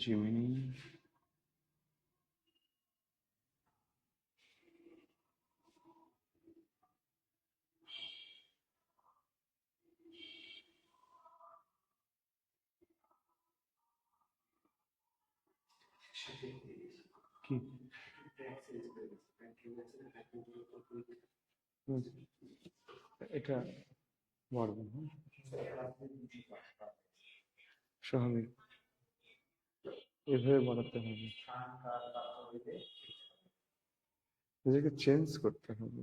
Jiminy. কি এটা বাড়বে না? স্বাভাবিক এভাবে বাড়াতে হবে, নিজেকে চেঞ্জ করতে হবে।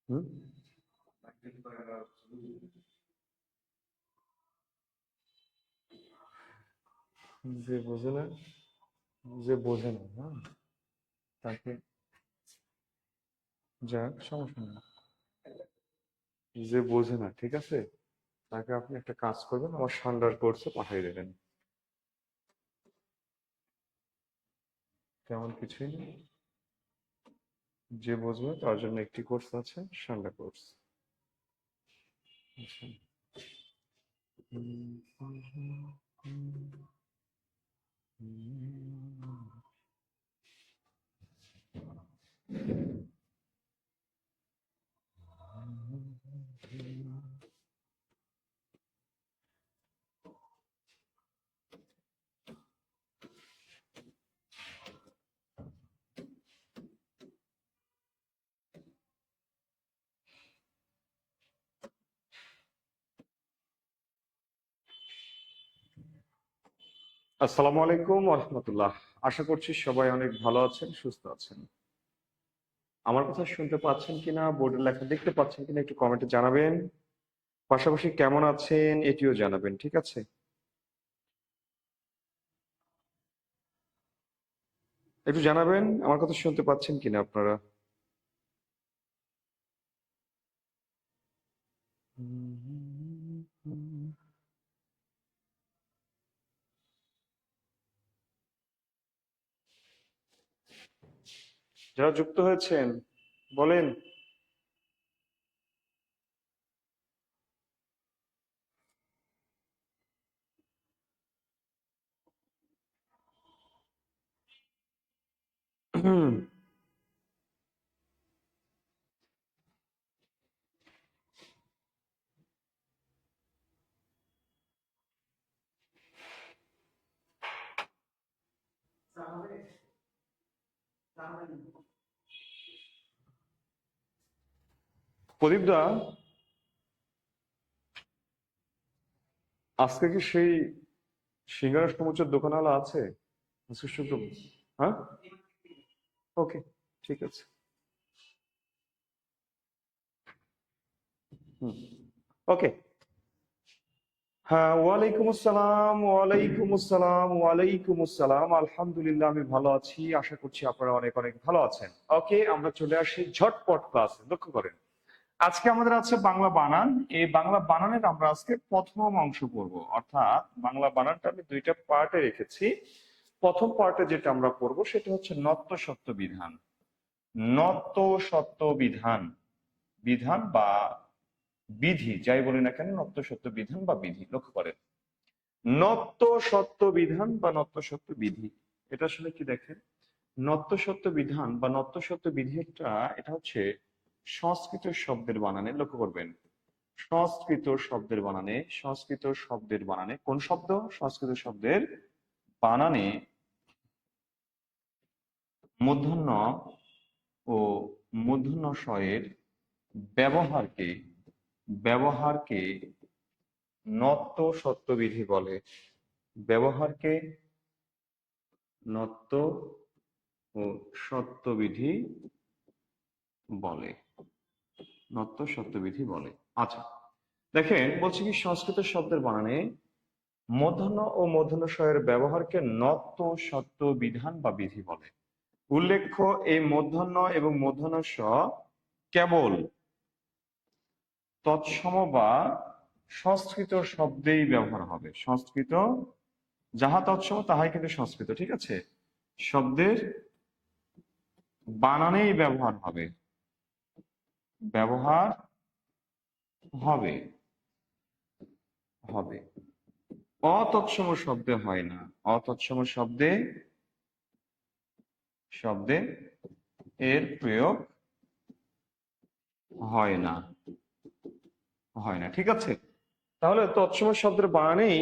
হুম, যে বোঝে না, যে বোঝে না, হ্যাঁ, তাকে যাক সমস্যা নেই। যে বোঝে না, ঠিক আছে, তাকে আপনি একটা কাজ করবেন, আমার সান্ডার কোর্সে পাঠিয়ে দেবেন। তেমন কিছুই নেই, যে বুঝবে তার জন্য একটি কোর্স আছে, সান্ডা কোর্স। আচ্ছা। আসসালামু আলাইকুম রহমতুল্লাহ। আশা করছি সবাই অনেক ভালো আছেন, সুস্থ আছেন। আমার কথা শুনতে পাচ্ছেন কিনা, বোর্ডের লেখা দেখতে পাচ্ছেন কিনা, একটু কমেন্টে জানাবেন। পাশাপাশি কেমন আছেন এটিও জানাবেন, ঠিক আছে? একটু জানাবেন আমার কথা শুনতে পাচ্ছেন কিনা আপনারা। যারা যুক্ত হয়েছেন বলেন। প্রদীপ দা, আজকে কি সেই সিঙ্গারা সমুচের দোকানওয়ালা আছে? আজকে শুক্রবার, হ্যাঁ, ওকে, ঠিক আছে। হুম, ওকে। হ্যাঁ, ওয়ালাইকুম আসসালাম, ওয়ালাইকুম আসসালাম, ওয়ালাইকুম আসসালাম। আলহামদুলিল্লাহ, আমি ভালো আছি, আশা করছি আপনারা অনেক অনেক ভালো আছেন। ওকে, আমরা চলে আসি ঝটপট ক্লাসে। লক্ষ্য করেন, আজকে আমাদের আছে বাংলা বানান। এই বাংলা বানানের আমরা আজকে প্রথম অংশ পড়বো, অর্থাৎ বাংলা বানানটা আমি দুইটা পার্টে রেখেছি। প্রথম পার্টে যেটা আমরা পড়বো সেটা হচ্ছে নত্য সত্য বিধান। নত্য সত্য বিধান, বিধান বা বিধি, যাই বলি না কেন, নত্য সত্য বিধান বা বিধি। লক্ষ্য করেন, নত্য সত্য বিধান বা নত্য সত্য বিধি, এটা আসলে কি দেখেন, নত্য সত্য বিধান বা নত্য সত্য বিধিটা, এটা হচ্ছে সংস্কৃত শব্দের বানানে। লক্ষ্য করবেন, সংস্কৃত শব্দের বানানে, সংস্কৃত শব্দের বানানে, কোন শব্দ? সংস্কৃত শব্দের বানানে মূর্ধন্য ও মূর্ধন্য ষয়ের ব্যবহারকে, ব্যবহারকে নত্য সত্য বিধি বলে। ব্যবহারকে নত্য ও সত্যবিধি বলে, নত্য সত্যবিধি বলে। আচ্ছা, দেখেন বলছি কি, সংস্কৃত শব্দের বানানে মূর্ধন্য ও মূর্ধন্য ষয়ের ব্যবহারকে নত্য সত্য বিধান বা বিধি বলে। উল্লেখ্য, এই মূর্ধন্য এবং মূর্ধন্য ষ কেবল তৎসম বা সংস্কৃত শব্দেই ব্যবহার হবে। সংস্কৃত যাহা তৎসম তাহাই কিন্তু সংস্কৃত, ঠিক আছে? শব্দের বানানেই ব্যবহার হবে, ব্যবহার হবে, হবে। অতৎসম শব্দে হয় না, অতৎসম শব্দে শব্দে এর প্রয়োগ হয় না, হয় না, ঠিক আছে? তাহলে তৎসম শব্দের বানানেই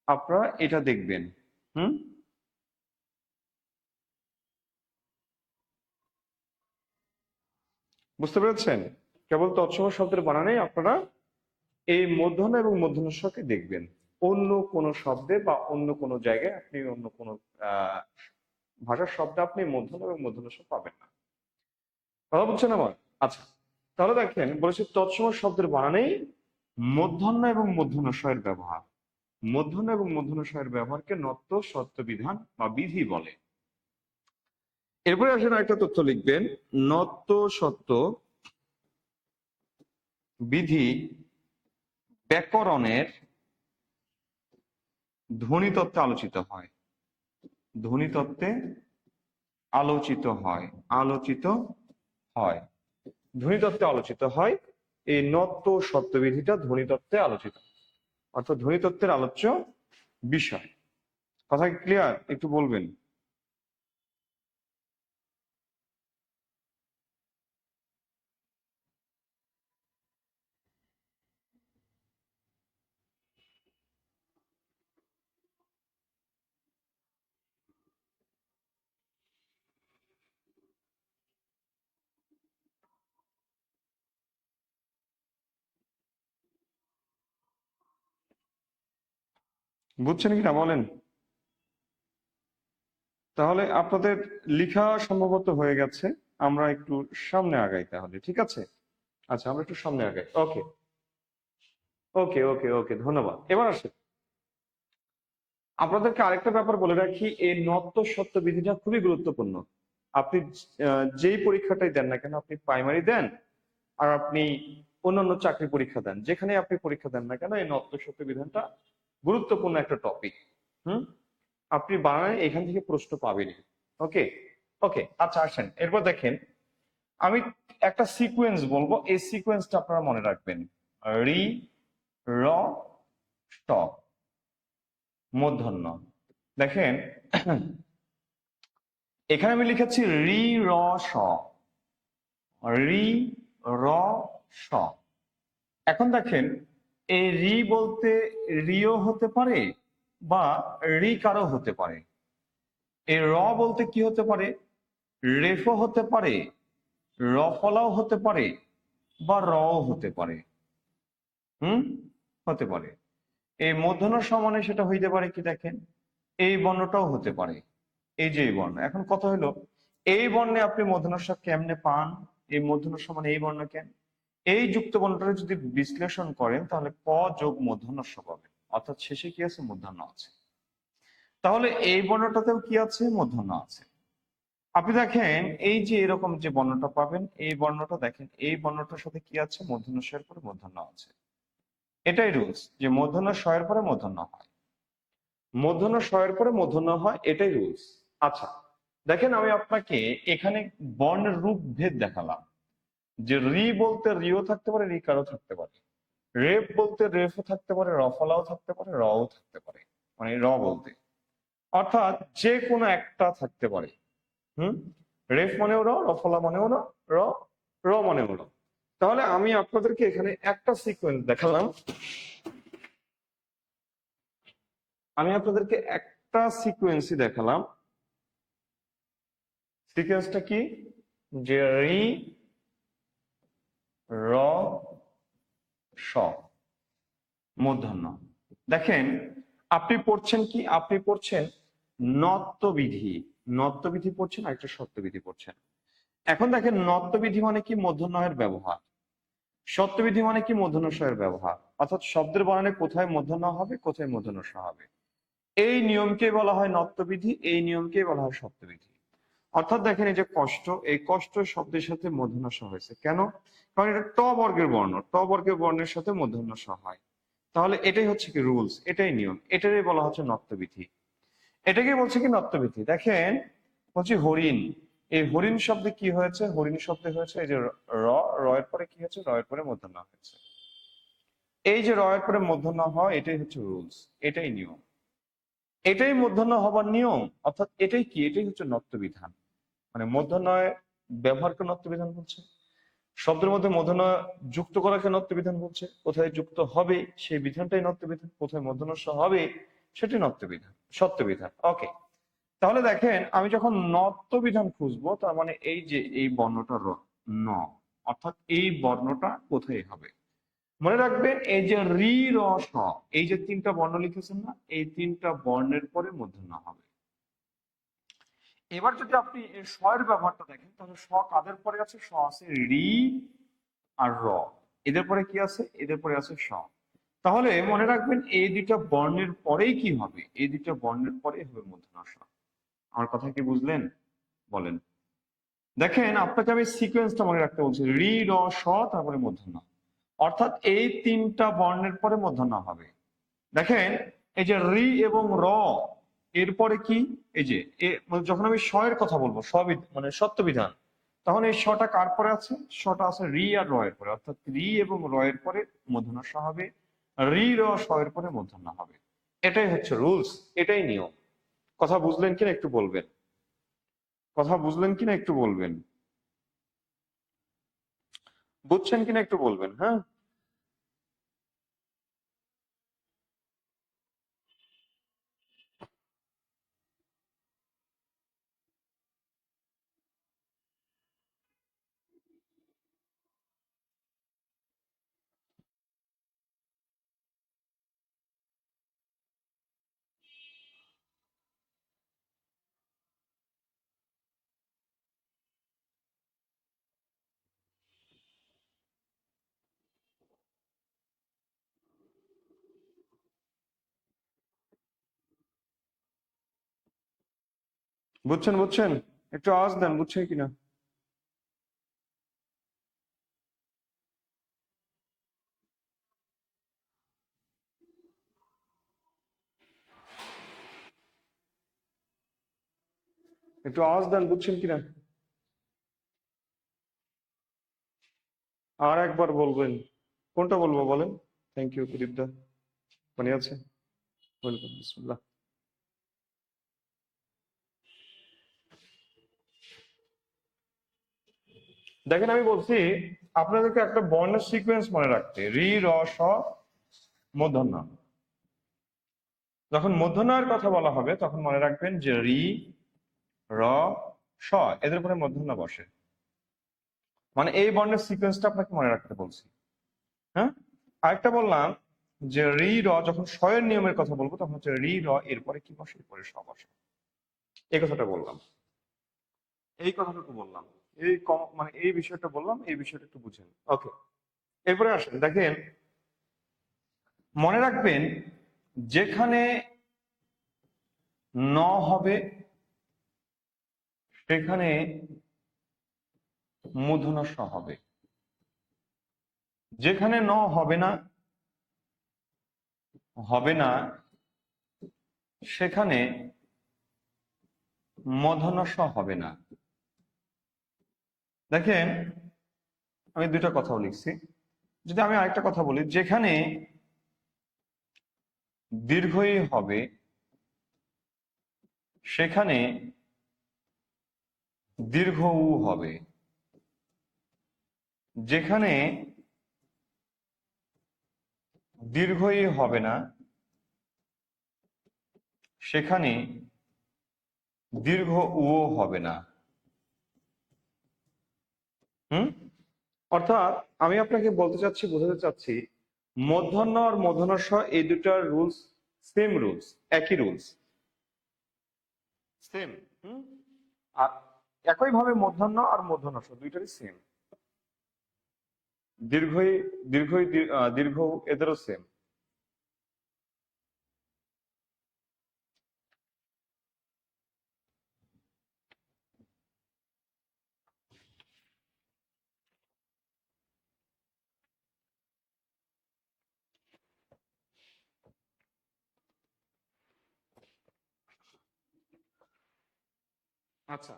আপনারা এটা দেখবেন। হুম, বুঝতে পেরেছেন? কেবল তৎসম শব্দের বানানেই আপনারা এই মূর্ধন্য এবং মূর্ধন্যকে দেখবেন। অন্য কোন শব্দে বা অন্য কোন জায়গায় আপনি অন্য কোন আহ ভাষার শব্দে আপনি মূর্ধন্য এবং মূর্ধন্য পাবেন না। কথা বলছেন আমার? আচ্ছা, তাহলে দেখেন বলেছি তৎসম শব্দের বানানেই মূর্ধন্য এবং মূর্ধন্যের ব্যবহার। মূর্ধন্য এবং মূর্ধন্যের ব্যবহারকে নত্য সত্য বিধান বা বিধি বলে। এরপরে আসেন একটা তথ্য লিখবেন, নত্য সত্য বিধি ব্যাকরণের ধ্বনিতত্ত্বে আলোচিত হয়। ধ্বনিতত্ত্বে আলোচিত হয়, আলোচিত হয়, ধ্বনিতত্ত্বে আলোচিত হয়। এই নত্য সত্য বিধিটা ধ্বনিতত্ত্বে আলোচিত, অর্থাৎ ধ্বনিতত্ত্বের আলোচ্য বিষয়। কথা কি ক্লিয়ার? একটু বলবেন। বুঝছেন কিনা বলেন? তাহলে আপনাদের লেখা সম্ভবত হয়ে গেছে, আমরা একটু সামনে আগাই তাহলে, ঠিক আছে? আচ্ছা, আমরা একটু সামনে আগাই। ওকে, ওকে, ওকে, ওকে, ধন্যবাদ। এবার আসে আপনাদেরকে আরেকটা ব্যাপার বলে রাখি, এই নত্য সত্য বিধিটা খুবই গুরুত্বপূর্ণ। আপনি যেই পরীক্ষাটাই দেন না কেন, আপনি প্রাইমারি দেন আর আপনি অন্যান্য চাকরি পরীক্ষা দেন, যেখানে আপনি পরীক্ষা দেন না কেন, এই নত্য সত্য বিধানটা গুরুত্বপূর্ণ একটা টপিক। হুম, আপনি বানানে এখান থেকে প্রশ্ন পাবেনই। ওকে, ওকে, আচ্ছা আসেন এরপর দেখেন, আমি একটা সিকোয়েন্স বলবো, এই সিকোয়েন্সটা আপনারা মনে রাখবেন। রি, র, স, মূর্ধন্য। দেখেন এখানে আমি লিখেছি রি, র, স, রি, র, স। এখন দেখেন এই রি বলতে রিও হতে পারে বা রি কারো হতে পারে। এই র বলতে কি হতে পারে? রেফও হতে পারে, রফলাও হতে পারে, বা রও হতে পারে। হুম, হতে পারে। এই মূর্ধন্য সমানে সেটা হইতে পারে কি দেখেন, এই বর্ণটাও হতে পারে, এই যে এই বর্ণ। এখন কথা হলো এই বর্ণে আপনি মূর্ধন্য স কেমনে পান? এই মূর্ধন্য সমান এই বর্ণ কেন? এই যুক্ত বর্ণটা যদি বিশ্লেষণ করেন তাহলে ক যোগ মূর্ধন্য স পাবেন, অর্থাৎ শেষে কি আছে? মূর্ধন্য আছে। তাহলে এই বর্ণটাতেও কি আছে? মূর্ধন্য আছে। আপনি দেখেন এই যে এরকম যে বর্ণটা পাবেন, এই বর্ণটা দেখেন এই বর্ণটার সাথে কি আছে? মূর্ধন্য স এর পরে মূর্ধন্য আছে। এটাই রুলস, যে মূর্ধন্য স এর পরে মূর্ধন্য হয়, মূর্ধন্য স এর পরে মূর্ধন্য হয়, এটাই রুলস। আচ্ছা, দেখেন আমি আপনাকে এখানে বর্ণের রূপ ভেদ দেখালাম, যে রি বলতে রিও থাকতে পারে, রি কারো থাকতে পারে। রেফ বলতে রেফও থাকতে পারে, রফলাও থাকতে পারে, রও থাকতে পারে, মানে র বলতে, অর্থাৎ যে কোনো একটা থাকতে পারে। হুম, রেফ মানেও র, রফলা মানেও র, র, র মানেও র। তাহলে আমি আপনাদেরকে এখানে একটা সিকোয়েন্স দেখালাম, আমি আপনাদেরকে একটা সিকোয়েন্সই দেখালাম। সিকোয়েন্সটা কি? যে রি, র, স, মূর্ধন্য। দেখেন আপনি পড়ছেন কি? আপনি পড়ছেন নত্যবিধি। নত্যবিধি পড়ছেন আর একটা সত্যবিধি পড়ছেন। এখন দেখেন নত্যবিধি মানে কি? মূর্ধন্যের ব্যবহার। সত্যবিধি মানে কি? মূর্ধন্য ষ এর ব্যবহার। অর্থাৎ শব্দের বানানে কোথায় মূর্ধন্য হবে, কোথায় মূর্ধন্য ষ হবে, এই নিয়মকেই বলা হয় নত্যবিধি, এই নিয়মকেই বলা হয় সত্যবিধি। অর্থাৎ দেখেন এই যে কষ্ট, এই কষ্ট শব্দের সাথে মূর্ধন্য ষ হয়েছে কেন? কারণ এটা ট বর্গের বর্ণ, ট বর্গের বর্ণের সাথে মূর্ধন্য ষ হয়। তাহলে এটাই হচ্ছে কি রুলস, এটাই নিয়ম, এটারই বলা হচ্ছে নত্যবিধি। এটাকে বলছে কি নত্যবিধি। দেখেন বলছি হরিণ, এই হরিণ শব্দে কি হয়েছে, হরিণ শব্দে হয়েছে এই যে র, র এর পরে কি হয়েছে, র এর পরে মূর্ধন্য হয়েছে। এই যে র এর পরে মূর্ধন্য হয় এটাই হচ্ছে রুলস, এটাই নিয়ম, এটাই মূর্ধন্য হবার নিয়ম। অর্থাৎ এটাই কি, এটাই হচ্ছে নত্যবিধান। মানে মূর্ধন্যয় ব্যবহারকে নত্যবিধান বলছে, শব্দের মধ্যে মূর্ধন্য যুক্ত করাকে নত্যবিধান বলছে, কোথায় যুক্ত হবে সেই বিধানটাই নত্যবিধান, কোথায় মূর্ধন্য স হবে সেটি নত্যবিধান, সত্যবিধান। ওকে, তাহলে দেখেন আমি যখন নত্ব বিধান খুঁজবো তার মানে এই যে এই বর্ণটা ন, অর্থাৎ এই বর্ণটা কোথায় হবে। মনে রাখবেন এই যে রি র স, এই যে তিনটা বর্ণ লিখেছেন না, এই তিনটা বর্ণের পরে মূর্ধন্য হবে। এবার যদি আপনি এই স এর ব্যবহারটা দেখেন তাহলে স কাদের পরে আছে, স আছে রি আর র, এদের পরে কি আছে, এদের পরে আছে স। তাহলে মনে রাখবেন এই দুইটা বর্ণের পরেই কি হবে, এই দুইটা বর্ণের পরেই হবে মূর্ধন্য স। আমার কথা কি বুঝলেন বলেন। দেখেন আপনাকে আমি সিকোয়েন্সটা মনে রাখতে বলছি, রি র স তারপরে মূর্ধন্য, অর্থাৎ এই তিনটা বর্ণের পরে মূর্ধন্য হবে। দেখেন এই যে রি এবং র এরপরে কি, এই যে যখন আমি স এর কথা বলবো মানে সত্যবিধান, তখন এই শটা কার পরে আছে, শটা আছে রি আর র এর পরে, অর্থাৎ রি এবং র এর পরে মূর্ধন্য স হবে, রি র স এর পরে মূর্ধন্য হবে। এটাই হচ্ছে রুলস, এটাই নিয়ম। কথা বুঝলেন কিনা একটু বলবেন, কথা বুঝলেন কিনা একটু বলবেন, বুঝছেন কিনা একটু বলবেন। হ্যাঁ, বুঝছেন বুঝছেন, একটু আওয়াজ দেন, বুঝছেন কিনা। একটু আওয়াজ দেন, বুঝছেন কিনা। আর একবার বলবেন, কোনটা বলবো বলেন। থ্যাংক ইউ প্রদীপ দা, মনে আছে, ওয়েলকাম, বিসমিল্লাহ। দেখেন আমি বলছি আপনাদেরকে একটা বর্ণের সিকোয়েন্স মনে রাখতে, রি র স মূর্ধন্য। যখন মূর্ধন্যের কথা বলা হবে তখন মনে রাখবেন যে রি র স এদের উপরে মূর্ধন্য বসে। মানে এই বর্ণের সিকোয়েন্সটা আপনাকে মনে রাখতে বলছি। হ্যাঁ, আরেকটা বললাম যে রি র, যখন স এর নিয়মের কথা বলবো তখন হচ্ছে রি র এরপরে কি বসে, এরপরে স বসে। এই কথাটা বললাম, এই কথাটুকু বললাম, এই মানে এই বিষয়টা বললাম, এই বিষয়টা একটু বুঝেন। ওকে, এরপরে আসেন দেখেন, মনে রাখবেন যেখানে ন হবে সেখানে মূর্ধন্য ষ হবে, যেখানে ন হবে না, হবে না সেখানে মূর্ধন্য ষ হবে না। দেখেন আমি দুইটা কথাও লিখছি, যদি আমি আরেকটা কথা বলি, যেখানে দীর্ঘই হবে সেখানে দীর্ঘ উ হবে, যেখানে দীর্ঘই হবে না সেখানে দীর্ঘ উও হবে না। হুম, অর্থাৎ আমি আপনাকে বলতে চাচ্ছি, বোঝাতে চাচ্ছি, মূর্ধন্য আর মূর্ধন্য ষ এই দুটার রুলস সেম, রুলস একই রুলস সেম। হুম, আর একইভাবে মূর্ধন্য আর মূর্ধন্য ষ দুইটারই সেম, দীর্ঘই দীর্ঘই দীর্ঘ এদেরও সেম। আচ্ছা,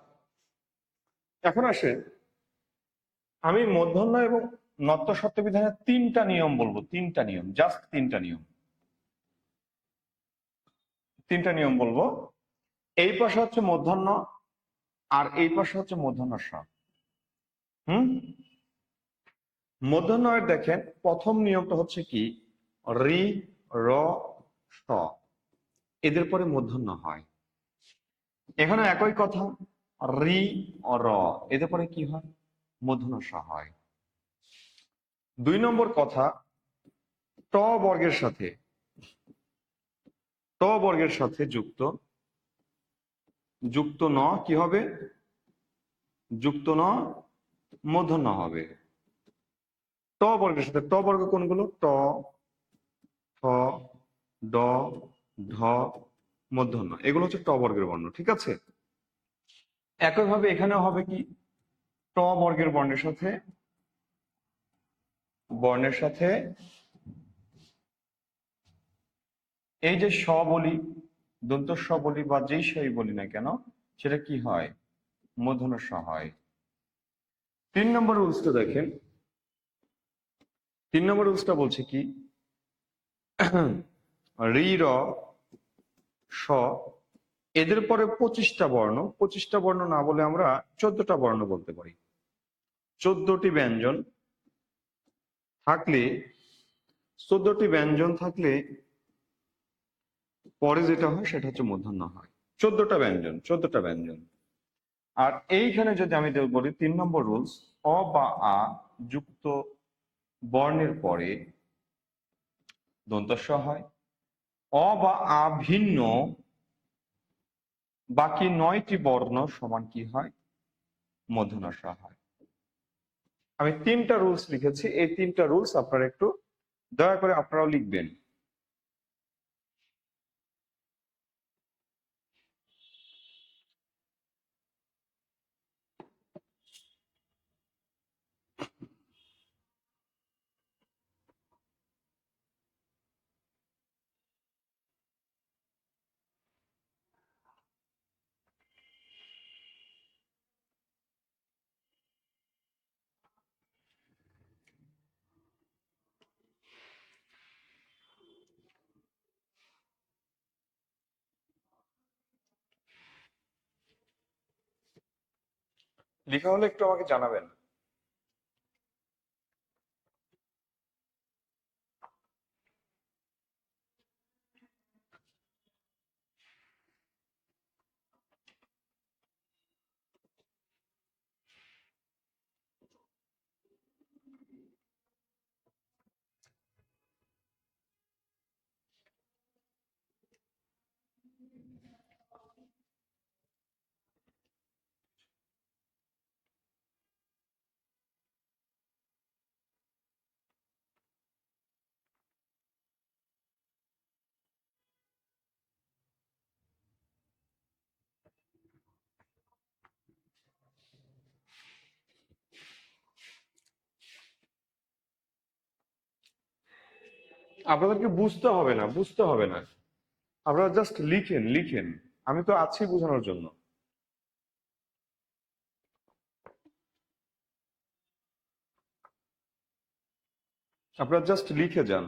এখন আসে আমি মূর্ধন্য এবং নত্য শব্দবিধানের তিনটা নিয়ম বলবো, তিনটা নিয়ম, জাস্ট তিনটা নিয়ম, তিনটা নিয়ম বলবো। এই পাশে হচ্ছে মূর্ধন্য আর এই পাশে হচ্ছে মূর্ধন্য ষ। হুম, মূর্ধন্যয়ের দেখেন প্রথম নিয়মটা হচ্ছে কি, রি, র, স, এদের পরে মূর্ধন্য হয়। এখানে একই কথা, রি, র, এদের পরে কি হয়, মূর্ধন্য স হয়। দুই নম্বর কথা, ট বর্গের সাথে, ট বর্গের সাথে যুক্ত, যুক্ত ন কি হবে, যুক্ত ন মূর্ধন্য হবে। ট বর্গের সাথে, ট বর্গ কোনগুলো, ট, ঠ, ড, ঢ, মূর্ধন্য, এগুলো হচ্ছে ট বর্গের বর্ণ, ঠিক আছে। একইভাবে এখানেও হবে কি, ট বর্গের বর্ণের সাথে এই যে স বলি, দন্ত স বলি বা যেই সই বলি না কেন, সেটা কি হয়, মূর্ধন্য স হয়। তিন নম্বর রুলসটা দেখেন, তিন নম্বর রুলসটা বলছে কি, রি, র, স, এদের পরে 25টা বর্ণ, 25টা বর্ণ না বলে আমরা 14টা বর্ণ বলতে পারি। 14টি ব্যঞ্জন থাকলে, 14টি ব্যঞ্জন থাকলে পরে যেটা হয় সেটা হচ্ছে মূর্ধন্য হয়। 14টা ব্যঞ্জন, 14টা ব্যঞ্জন। আর এইখানে যদি আমি বলি 3 নম্বর রুলস, অ বা আ যুক্ত বর্ণের পরে দন্ত স হয়, অ বা আ ভিন্ন বাকি 9টি বর্ণ সমান কি হয়, মূর্ধন্য স হয়। আমি 3টা রুলস লিখেছি, এই 3টা রুলস আপনারা একটু দয়া করে আপনারাও লিখবেন। লেখা হলে একটু আমাকে জানাবেন। আপনাদেরকে বুঝতে হবে না, বুঝতে হবে না, আপনারা জাস্ট লিখেন, লিখেন, আমি তো আছি বোঝানোর জন্য। আপনারা জাস্ট লিখে যান।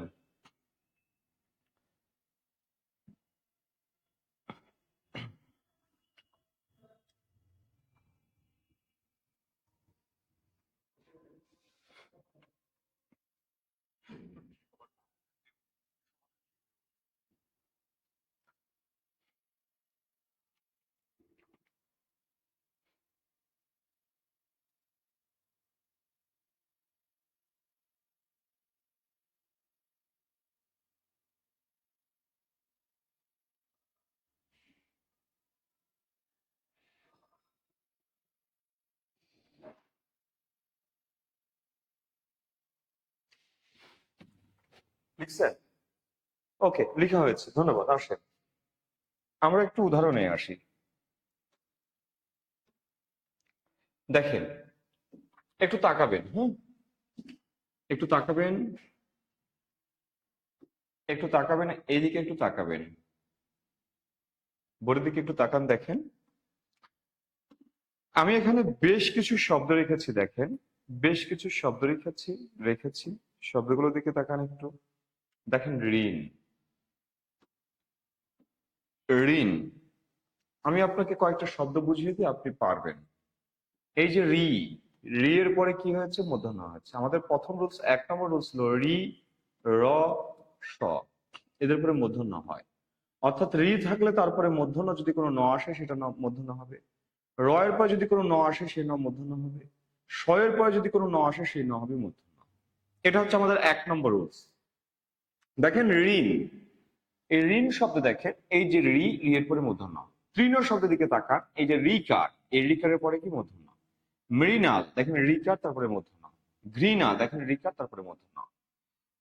লিখছেন? ওকে, লেখা হয়েছে, ধন্যবাদ। আসেন আমরা একটু উদাহরণে আসি। দেখেন, একটু তাকাবেন, হুম, একটু তাকাবেন, একটু তাকাবেন, এইদিকে একটু তাকাবেন, বোর্ডের দিকে একটু তাকান, দেখেন আমি এখানে বেশ কিছু শব্দ রেখেছি, দেখেন বেশ কিছু শব্দ রেখেছি শব্দগুলো দিকে তাকান একটু। দেখেন ঋণ, ঋণ। আমি আপনাকে কয়েকটা শব্দ বুঝিয়ে দিই, আপনি পারবেন। এই যে রি, রি এর পরে কি হয়েছে? মূর্ধন্য হয়েছে। আমাদের প্রথম রুলস, 1 নম্বর রুলস হলো রি, র, স, এদের পরে মূর্ধন্য হয়। অর্থাৎ রি থাকলে তারপরে মূর্ধন্য যদি কোনো ন আসে সেটা মূর্ধন্য হবে। র এর পরে যদি কোনো ন আসে সেই ন মূর্ধন্য হবে। স এর পরে যদি কোনো ন আসে সেই ন হবে মূর্ধন্য। এটা হচ্ছে আমাদের 1 নম্বর রুলস। দেখেন ঋণ, এই ঋণ শব্দ দেখেন, এই যে রি, রি এর পরে মূর্ধন্য। তৃণ শব্দের দিকে তাকান, এই যে রিকার, এই রিকারের পরে কি? মূর্ধন্য। মৃণাল, দেখেন রিকার তারপরে মূর্ধন্য। ঘৃণা, দেখেন রিকার তারপরে মূর্ধন্য।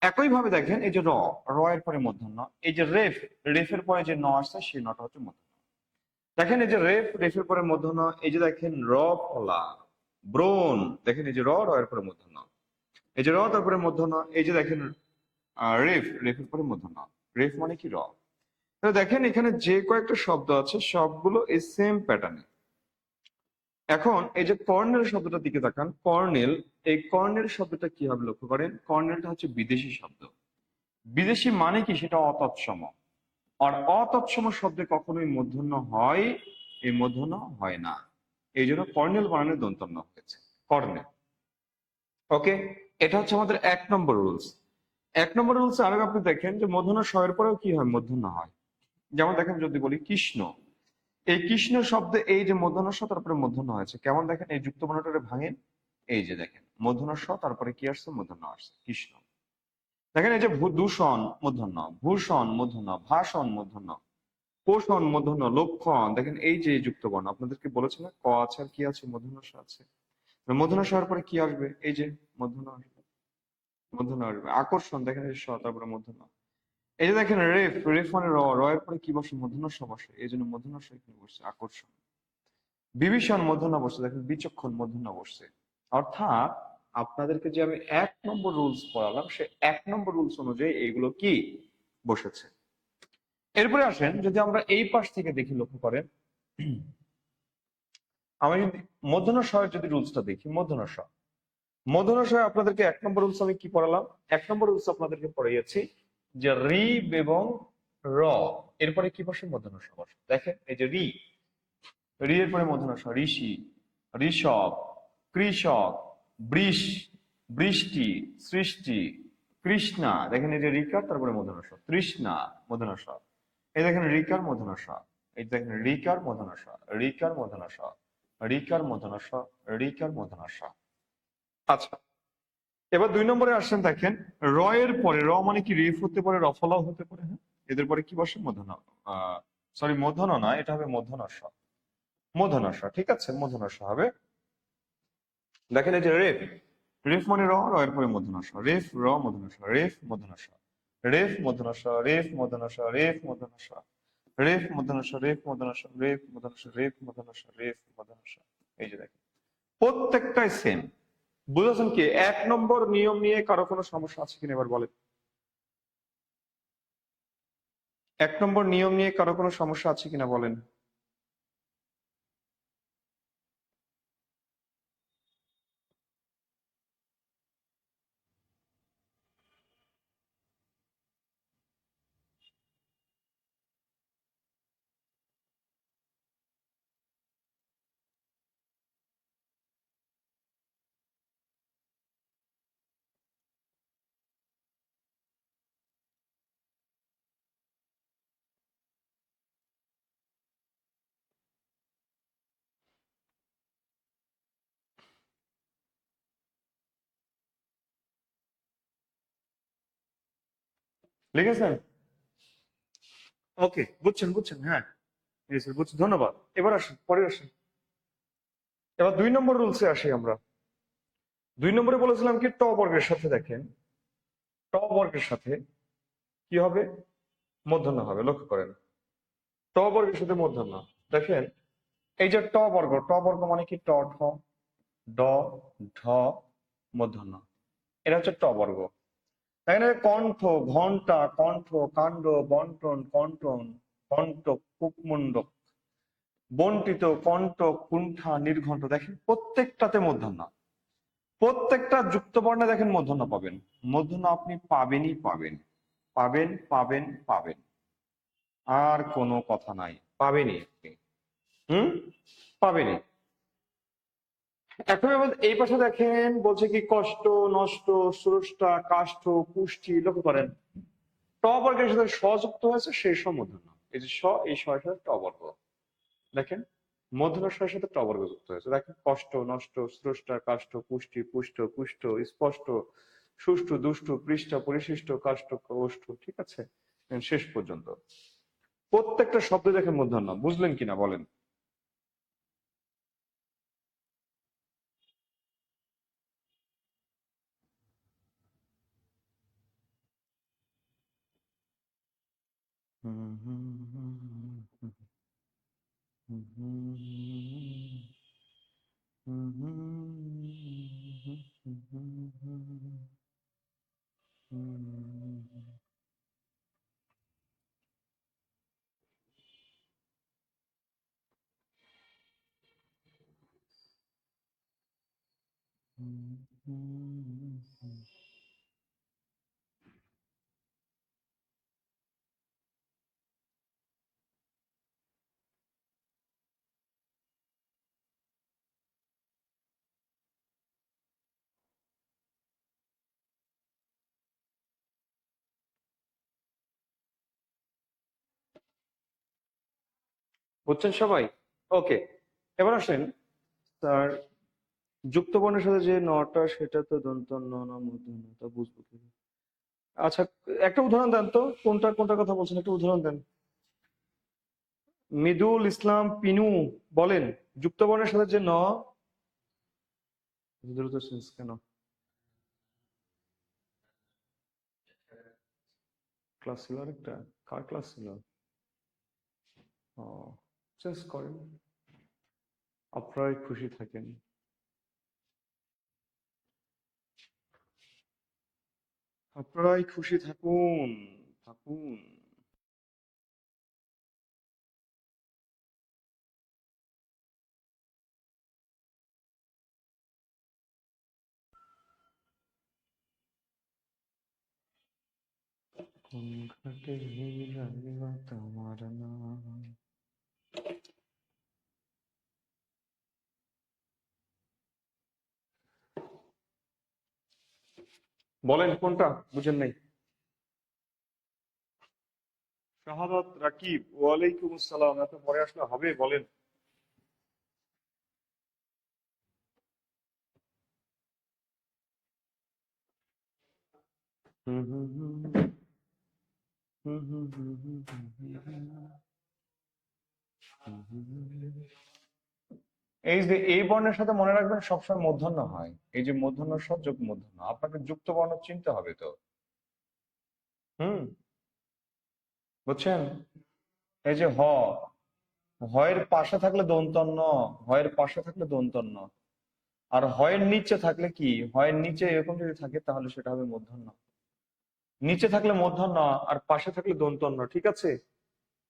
একই ভাবে দেখেন এই যে র, র এর পরে মূর্ধন্য। এই যে রেফ, রেফের পরে যে ন আসছে সেই নটা হচ্ছে মূর্ধন্য। দেখেন এই যে রেফ, রেফের পরে মূর্ধন্য। এই যে দেখেন র ফলা, ব্রণ, দেখেন এই যে র, র এর পরে মূর্ধন্য। এই যে র তারপরে মূর্ধন্য। এই যে দেখেন রেফ, রেফের পরে মূর্ধন্য। রেফ মানে কি? র। তো দেখেন এখানে যে কয়েকটা শব্দ আছে সবগুলো এই সেম প্যাটার্নে। এখন এই যে কর্নেল শব্দটার দিকে তাকান, কর্নেল, এই কর্নেল শব্দটা কি হবে লক্ষ্য করেন। কর্নেলটা হচ্ছে বিদেশি শব্দ। বিদেশি মানে কি? সেটা অতৎসম। আর অতৎসম শব্দে কখনোই মূর্ধন্য হয়? এই মূর্ধন্য হয় না। এই জন্য কর্নেল বানানে দন্তন্য হয়েছে, কর্নেল। ওকে, এটা হচ্ছে আমাদের 1 নম্বর রুলস। 1 নম্বর রুলস আরো আপনি দেখেন যে মূর্ধন্য স এর পরেও কি হয়? মূর্ধন্য হয়। যেমন দেখেন যদি বলি কৃষ্ণ, এই কৃষ্ণ শব্দে এই যে মূর্ধন্য স তারপরে মূর্ধন্য হয়েছে, কেমন দেখেন এই যুক্ত বর্ণটারে ভাঙেন। এই যে দেখেন মূর্ধন্য স তারপরে কি আসছে? মূর্ধন্য আসছে, কৃষ্ণ। দেখেন এই যে দূষণ মূর্ধন্য, ভূষণ মূর্ধন্য, ভাষণ মূর্ধন্য, পোষণ মূর্ধন্য, লক্ষণ, দেখেন এই যে যুক্ত বর্ণ আপনাদেরকে বলেছে না, ক আছে আর কি আছে? মূর্ধন্য স আছে। মূর্ধন্য স এর পরে কি আসবে? এই যে মূর্ধন্য আসবে, মূর্ধন্য আসবে। আকর্ষণ, দেখেন এই স তারপরে মূর্ধন্য। এই যে দেখেন রেফ, রেফ মানে র, র এর পরে কি বসে? মূর্ধন্য স বসে, এই জন্য মূর্ধন্য স এখানে বসছে, আকর্ষণ। বিভীষণ মূর্ধন্য বসছে, দেখেন বিচক্ষণ মূর্ধন্য বসছে। অর্থাৎ আপনাদেরকে যে আমি 1 নম্বর রুলস পড়ালাম, সে 1 নম্বর রুলস অনুযায়ী এইগুলো কি বসেছে। এরপরে আসেন যদি আমরা এই পাশ থেকে দেখি, লক্ষ্য করেন, আমি যদি মূর্ধন্য স এর যদি রুলসটা দেখি, মূর্ধন্য স, মূর্ধন্য স আপনাদেরকে 1 নম্বর রুলস আমি কি পড়ালাম? 1 নম্বর রুলস আপনাদেরকে পড়িয়েছি যে রি এবং র এরপরে কি বসে? মূর্ধন্য স বসে। দেখেন এই যে রি, রি এর পরে মূর্ধন্য ষ, ঋষি, ঋষভ, কৃষক, বৃষ, বৃষ্টি, সৃষ্টি, কৃষ্ণা, দেখেন এই যে রিকার তারপরে মূর্ধন্য ষ, তৃষ্ণা মূর্ধন্য ষ। এই দেখেন রিকার মূর্ধন্য ষ, এই দেখেন রিকার মূর্ধন্য ষ, রিকার মূর্ধন্য ষ, রিকার মূর্ধন্য ষ, রিকার মূর্ধন্য ষ। আচ্ছা, এবার 2 নম্বরে আসছেন, দেখেন র এর পরে, র মানে কি? রেফ হতে পারে, রফলাও হতে পারে, হ্যাঁ। এদের পরে কি বসে? মূর্ধন্য, সরি মূর্ধন্য না, এটা হবে মূর্ধন্য ষ, মূর্ধন্য ষ, ঠিক আছে, মূর্ধন্য ষ হবে। দেখেন এই যে রেফ, রেফ মানে র, র এর পরে মূর্ধন্য ষ, রেফ র মূর্ধন্য ষ, রেফ মূর্ধন্য ষ, রেফ মূর্ধন্য ষ, রেফ মূর্ধন্য ষ, রেফ মূর্ধন্য ষ, রেফ মূর্ধন্য ষ, রেফ মূর্ধন্য ষ, রেফ মূর্ধন্য ষ, রেফ মূর্ধন্য ষ, রেফ মূর্ধন্য ষ। এই যে দেখেন প্রত্যেকটাই সেম। বুঝেছেন কি? 1 নম্বর নিয়ম নিয়ে কারো কোনো সমস্যা আছে কিনা এবার বলেন। 1 নম্বর নিয়ম নিয়ে কারো কোনো সমস্যা আছে কিনা বলেন। লিখেছেন? ওকে, বুঝছেন বুঝছেন, হ্যাঁ বুঝছি, ধন্যবাদ। এবার আসেন, পরে আসেন। এবার 2 নম্বর রুলসে আসি আমরা। 2 নম্বরে বলেছিলাম কি? ট বর্গের সাথে, দেখেন ট বর্গের সাথে কি হবে? মূর্ধন্য হবে, লক্ষ্য করেন। ট বর্গের সাথে মূর্ধন্য। দেখেন এই যে ট বর্গ, ট বর্গ মানে কি? ট, ঠ, ড, ঢ, মূর্ধন্য। এটা হচ্ছে ট বর্গ। দেখেন এই যে কণ্ঠ, ঘন্টা, কণ্ঠ, কাণ্ড, বন্টন, কণ্ঠন, কণ্ঠ, কুকমুন্ডক, বন্টিত, কণ্ঠ, কুণ্ঠা, নির্ঘণ্ট, দেখেন প্রত্যেকটাতে মূর্ধন্য। প্রত্যেকটা যুক্ত বর্ণে দেখেন মূর্ধন্য পাবেন। মূর্ধন্য আপনি পাবেনই পাবেন, পাবেন পাবেন পাবেন, আর কোনো কথা নাই, পাবেনই আপনি। হুম, পাবেনই। এখন আবার এই পাশে দেখেন বলছে কি কষ্ট, নষ্ট, স্রষ্টা, কাষ্ঠ, পুষ্টি। লক্ষ্য করেন ট বর্গের সাথে স যুক্ত হয়েছে, সেই স মূর্ধন্য। এই যে স, এই স এর সাথে ট বর্গ, দেখেন মূর্ধন্য স এর সাথে ট বর্গ যুক্ত হয়েছে। দেখেন কষ্ট, নষ্ট, স্রষ্টা, কাষ্ঠ, পুষ্টি, পুষ্ট, কুষ্ঠ, স্পষ্ট, সুষ্ঠু, দুষ্টু, পৃষ্ঠা, পরিশিষ্ট, কাষ্ঠ, ওষ্ঠ, ঠিক আছে শেষ পর্যন্ত। প্রত্যেকটা শব্দ দেখেন মূর্ধন্য। বুঝলেন কিনা বলেন? বুঝছেন সবাই? ওকে, এবার আসেন স্যার, যুক্ত বর্ণের সাথে যে নটা, সেটা তো দন্ত ন, না মূর্ধন্য, তা বুঝবো কি? আচ্ছা, একটা উদাহরণ দেন তো, কোনটা কোনটা কথা বলছেন, একটা উদাহরণ দেন। মৃদুল ইসলাম পিনু, বলেন যুক্ত বর্ণের সাথে যে ন। দ্রুত সেন্স কেন? ক্লাস ছিল আরেকটা? কার ক্লাস ছিল? ও, চেঞ্জ করেন, আপনারাই খুশি থাকেন। আপনারাই খুশি থাকুন, থাকুন। কোন ঘাটে যাইবা তোমার নাম। বলেন কোনটা, বুঝেন নাই? শাহাদাত রাকিব, ওয়ালাইকুম আসসালাম। এত পরে আসলে হবে? বলেন। হুম হুম হুম হুম হুম হুম হুম হুম হুম হুম হুম। এই যে এই বর্ণের সাথে মনে রাখবেন সবসময় মূর্ধন্য হয়। এই যে মূর্ধন্য স যোগ মূর্ধন্য, আপনাকে যুক্ত বর্ণ চিনতে হবে তো। হুম, বুঝছেন? এই যে হ, হয়ের পাশে থাকলে দন্তন্য, হয়ের পাশে থাকলে দন্তন্য। আর হয়ের নিচে থাকলে কি, হয়ের নিচে এরকম যদি থাকে তাহলে সেটা হবে মূর্ধন্য। নিচে থাকলে মূর্ধন্য, আর পাশে থাকলে দন্তন্য, ঠিক আছে?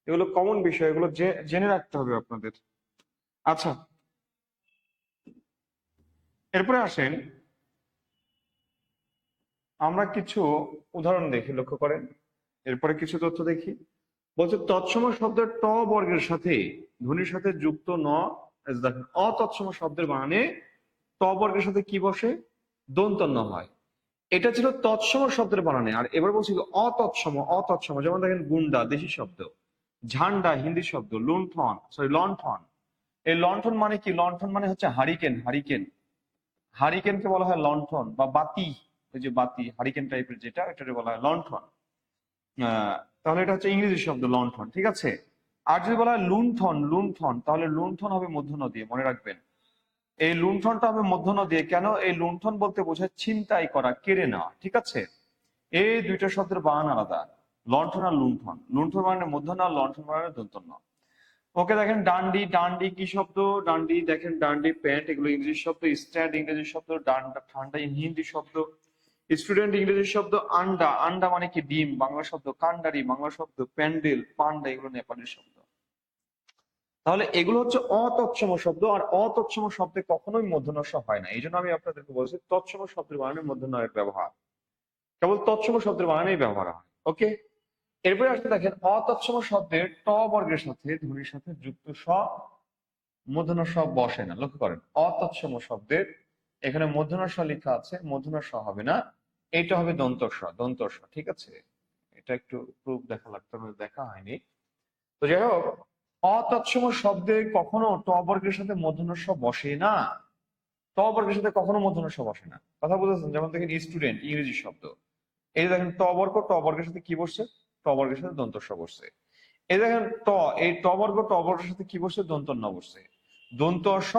এগুলো কমন বিষয়, এগুলো জেনে রাখতে হবে আপনাদের। আচ্ছা, এরপরে আসেন আমরা কিছু উদাহরণ দেখি, লক্ষ্য করেন। এরপরে কিছু তথ্য দেখি। বলছে তৎসম শব্দের ট বর্গের সাথে ধ্বনির সাথে যুক্ত ন। এই যে দেখেন অতৎসম শব্দের বানানে ট বর্গের সাথে কি বসে? দন্ত ন হয়। এটা ছিল তৎসম শব্দের বানানে। আর এবার বলছি অতৎসম। অতৎসম যেমন দেখেন গুন্ডা দেশি শব্দ, ঝান্ডা হিন্দি শব্দ, লুণ্ঠন সরি লণ্ঠন। এই লণ্ঠন মানে কি? লণ্ঠন মানে হচ্ছে হারিকেন। হারিকেন, হারিকেনকে বলা হয় লণ্ঠন বা বাতি। ওই যে বাতি হারিকেন টাইপের যেটা, এটাকে বলা হয় লণ্ঠন। তাহলে এটা হচ্ছে ইংরেজি শব্দ লণ্ঠন, ঠিক আছে? আর যদি বলা হয় লুণ্ঠন, লুণ্ঠন, তাহলে লুণ্ঠন হবে মূর্ধন্য দিয়ে, মনে রাখবেন। এই লুণ্ঠনটা হবে মূর্ধন্য দিয়ে। কেন? এই লুণ্ঠন বলতে বোঝায় ছিনতাই করা, কেড়ে নেওয়া, ঠিক আছে? এই দুইটা শব্দের বানান আলাদা, লণ্ঠন আর লুণ্ঠন। লুণ্ঠন মানে মূর্ধন্য, আর লণ্ঠন মানে দন্তন্য। ওকে, দেখেন ডান্ডি। ডান্ডি কি শব্দ? ডান্ডি দেখেন, ডান্ডি প্যান্ট, এগুলো ইংরেজি শব্দ। স্ট্যান্ড ইংরেজি শব্দ। ডান্ডা ঠান্ডা হিন্দি শব্দ। স্টুডেন্ট ইংরেজি শব্দ। আন্ডা, আন্ডা মানে কি ডিম, বাংলা শব্দ। কান্ডারি বাংলা শব্দ। প্যান্ডেল, পান্ডা এগুলো নেপালি শব্দ। তাহলে এগুলো হচ্ছে অতৎসম শব্দ, আর অতৎসম শব্দে কখনোই মূর্ধন্য ষ হয় না। এই জন্য আমি আপনাদেরকে বলছি তৎসম শব্দের বানানে মূর্ধন্য এর ব্যবহার, কেবল তৎসম শব্দের বানানেই ব্যবহার হয়। ওকে, এরপরে আসলে দেখেন অতৎসম শব্দের ট বর্গের সাথে ধ্বনির সাথে যুক্ত স মূর্ধন্য স বসে না। লক্ষ্য করেন, অতৎসম শব্দের এখানে মূর্ধন্য স লেখা আছে, মূর্ধন্য স হবে না, এইটা হবে দন্ত স, দন্ত স। ঠিক আছে, এটা একটু প্রুফ দেখা লাগতো, আমাদের দেখা হয়নি। তো যাই হোক, অতৎসম শব্দে কখনো ট বর্গের সাথে মূর্ধন্য স বসে না, ট বর্গের সাথে কখনো মূর্ধন্য স বসে না। কথা বুঝেছেন? যেমন দেখেন স্টুডেন্ট, ইংরেজি শব্দ, এই যে দেখেন ট বর্গ, ট বর্গের সাথে কি বসছে? ট বর্গের সাথে দন্ত স বসছে। এই দেখেন ট, এই ট বর্গ, ট বর্গের সাথে কি বসছে? দন্ত ন বসছে। দন্ত স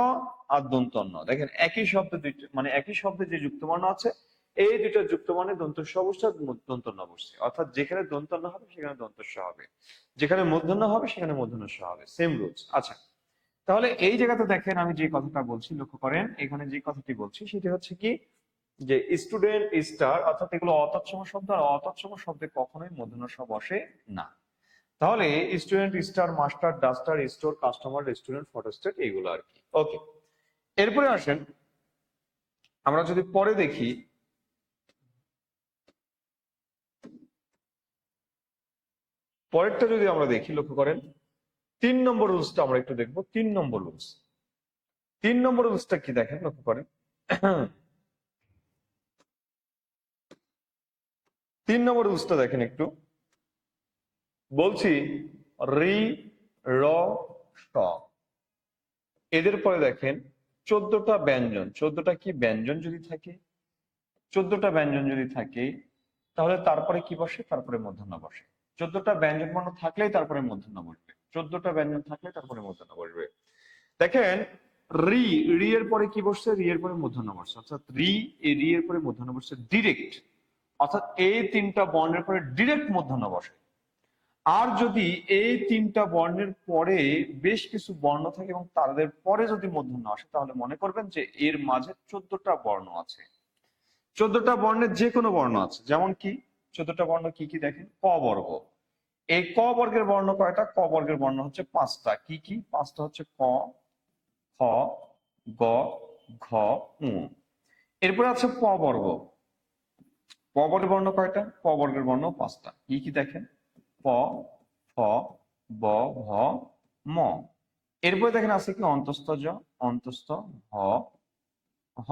আর দন্ত ন, দেখেন একই শব্দে দুইটা, মানে একই শব্দে যে যুক্তবর্ণ আছে, এই দুইটা যুক্তবর্ণে দন্ত স বসছে আর দন্ত ন বসছে। অর্থাৎ যেখানে দন্ত ন হবে সেখানে দন্ত স হবে, যেখানে মূর্ধন্য হবে সেখানে মূর্ধন্য স হবে। Same rules. আচ্ছা, তাহলে এই জায়গাতে দেখেন আমি যে কথাটা বলছি, লক্ষ্য করেন এখানে যে কথাটি বলছি সেটি হচ্ছে কি, যে স্টুডেন্ট, স্টার, অর্থাৎ এগুলো অতৎসম শব্দ, আর অতৎসম শব্দে কখনোই মূর্ধন্য স বসে না। তাহলে student, star, master, duster, store, customer, restaurant, photostat, এইগুলো আর কি। ওকে, এরপরে আসেন আমরা যদি পরে দেখি, পরেরটা যদি আমরা দেখি, লক্ষ্য করেন 3 নম্বর রুলসটা আমরা একটু দেখবো। 3 নম্বর রুলস, 3 নম্বর রুলসটা কি দেখেন, লক্ষ্য করেন 3 নম্বর রুলসটা দেখেন একটু, বলছি রি, র, স, এদের পরে দেখেন 14টা ব্যঞ্জন, 14টা কি ব্যঞ্জন যদি থাকে, 14টা ব্যঞ্জন যদি থাকে, তাহলে তারপরে কি বসে? তারপরে মূর্ধন্য বসে। 14টা ব্যঞ্জন বর্ণ থাকলেই তারপরে মূর্ধন্য বসবে, 14টা ব্যঞ্জন থাকলে তারপরে মূর্ধন্য বসবে। দেখেন রি, রি এর পরে কি বসছে? রি এর পরে মূর্ধন্য বসছে, অর্থাৎ রি, এই রি এর পরে মূর্ধন্য বসছে ডিরেক্ট, অর্থাৎ এই 3টা বর্ণের পরে ডিরেক্ট মূর্ধন্য বসে। আর যদি এই 3টা বর্ণের পরে বেশ কিছু বর্ণ থাকে এবং তাদের পরে যদি মূর্ধন্য আসে, তাহলে মনে করবেন যে এর মাঝে 14টা বর্ণ আছে। 14টা বর্ণের যে কোনো বর্ণ আছে, যেমন কি 14টা বর্ণ কি কি দেখেন, ক বর্গ। এই ক বর্গের বর্ণ কয়টা? ক বর্গের বর্ণ হচ্ছে 5টা। কি কি 5টা? হচ্ছে ক, খ, গ, ঘ, ঙ। এরপরে আছে প বর্গ। প বর্গের বর্ণ কয়টা? প বর্গের বর্ণ 5টা। কি কি দেখেন, প, ফ, ব, ভ, ম। এরপরে দেখেন আছে কি অন্তস্থ জ, অন্তস্থ হ, হ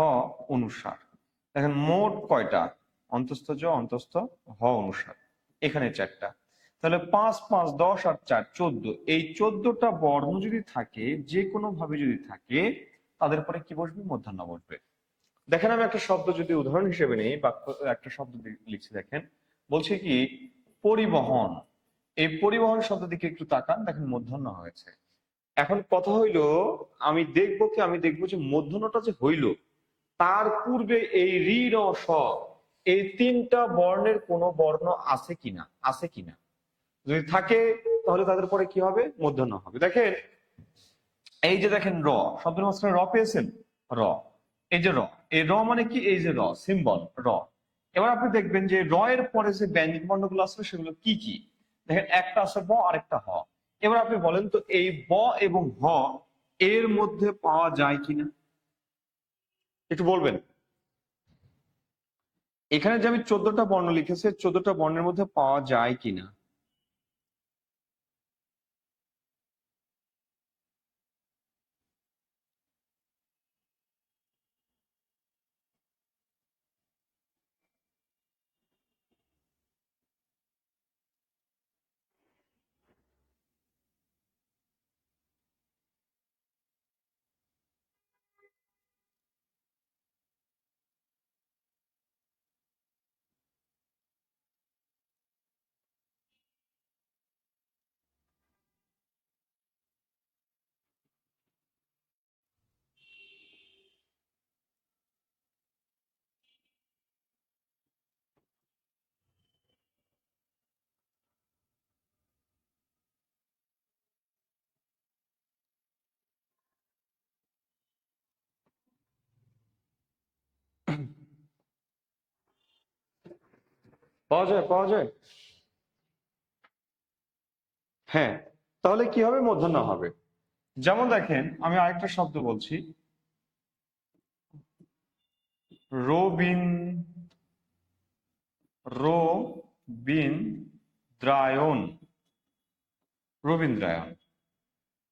অনুসার। দেখেন মোট কয়টা? অন্তস্থ জ, অন্তস্থ হ অনুসার, এখানে 4টা। তাহলে 5 5 10 আর 4 14। এই 14টা বর্ণ যদি থাকে, যে কোনো ভাবে যদি থাকে, তাদের পরে কি বসবে? মূর্ধন্য বসবে। দেখেন আমি একটা শব্দ যদি উদাহরণ হিসেবে নেই, বাক্য একটা শব্দ লিখছি, দেখেন বলছে কি পরিবহন। এই পরিবহন শব্দ দিকে একটু তাকান, দেখেন মূর্ধন্য হয়েছে। এখন কথা হইলো, আমি দেখবো কি, আমি দেখবো যে মূর্ধন্যটা যে হইলো, তার পূর্বে এই রি, র, স, এই 3টা বর্ণের কোনো বর্ণ আছে কিনা, আছে কিনা। যদি থাকে তাহলে তাদের পরে কি হবে? মূর্ধন্য হবে। দেখেন এই যে দেখেন র, শব্দের মাঝখানে র পেয়েছেন, র, এই যে র, এই র মানে কি? এই যে র সিম্বল র। এবার আপনি দেখবেন যে র এর পরে যে ব্যঞ্জন বর্ণগুলো আসবে সেগুলো কি কি। দেখেন একটা আছে ব, আরেকটা হ। এবার আপনি বলেন তো এই ব এবং হ এর মধ্যে পাওয়া যায় কিনা, একটু বলবেন। এখানে যে আমি 14টা বর্ণ লিখেছি, 14টা বর্ণের মধ্যে পাওয়া যায় কিনা। পাওয়া যায়, পাওয়া যায়। হ্যাঁ, তাহলে কি হবে? মূর্ধন্য হবে। যেমন দেখেন আমি আরেকটা শব্দ বলছি, রবিন রবীন্দ্রায়ণ, রবীন্দ্রায়ণ।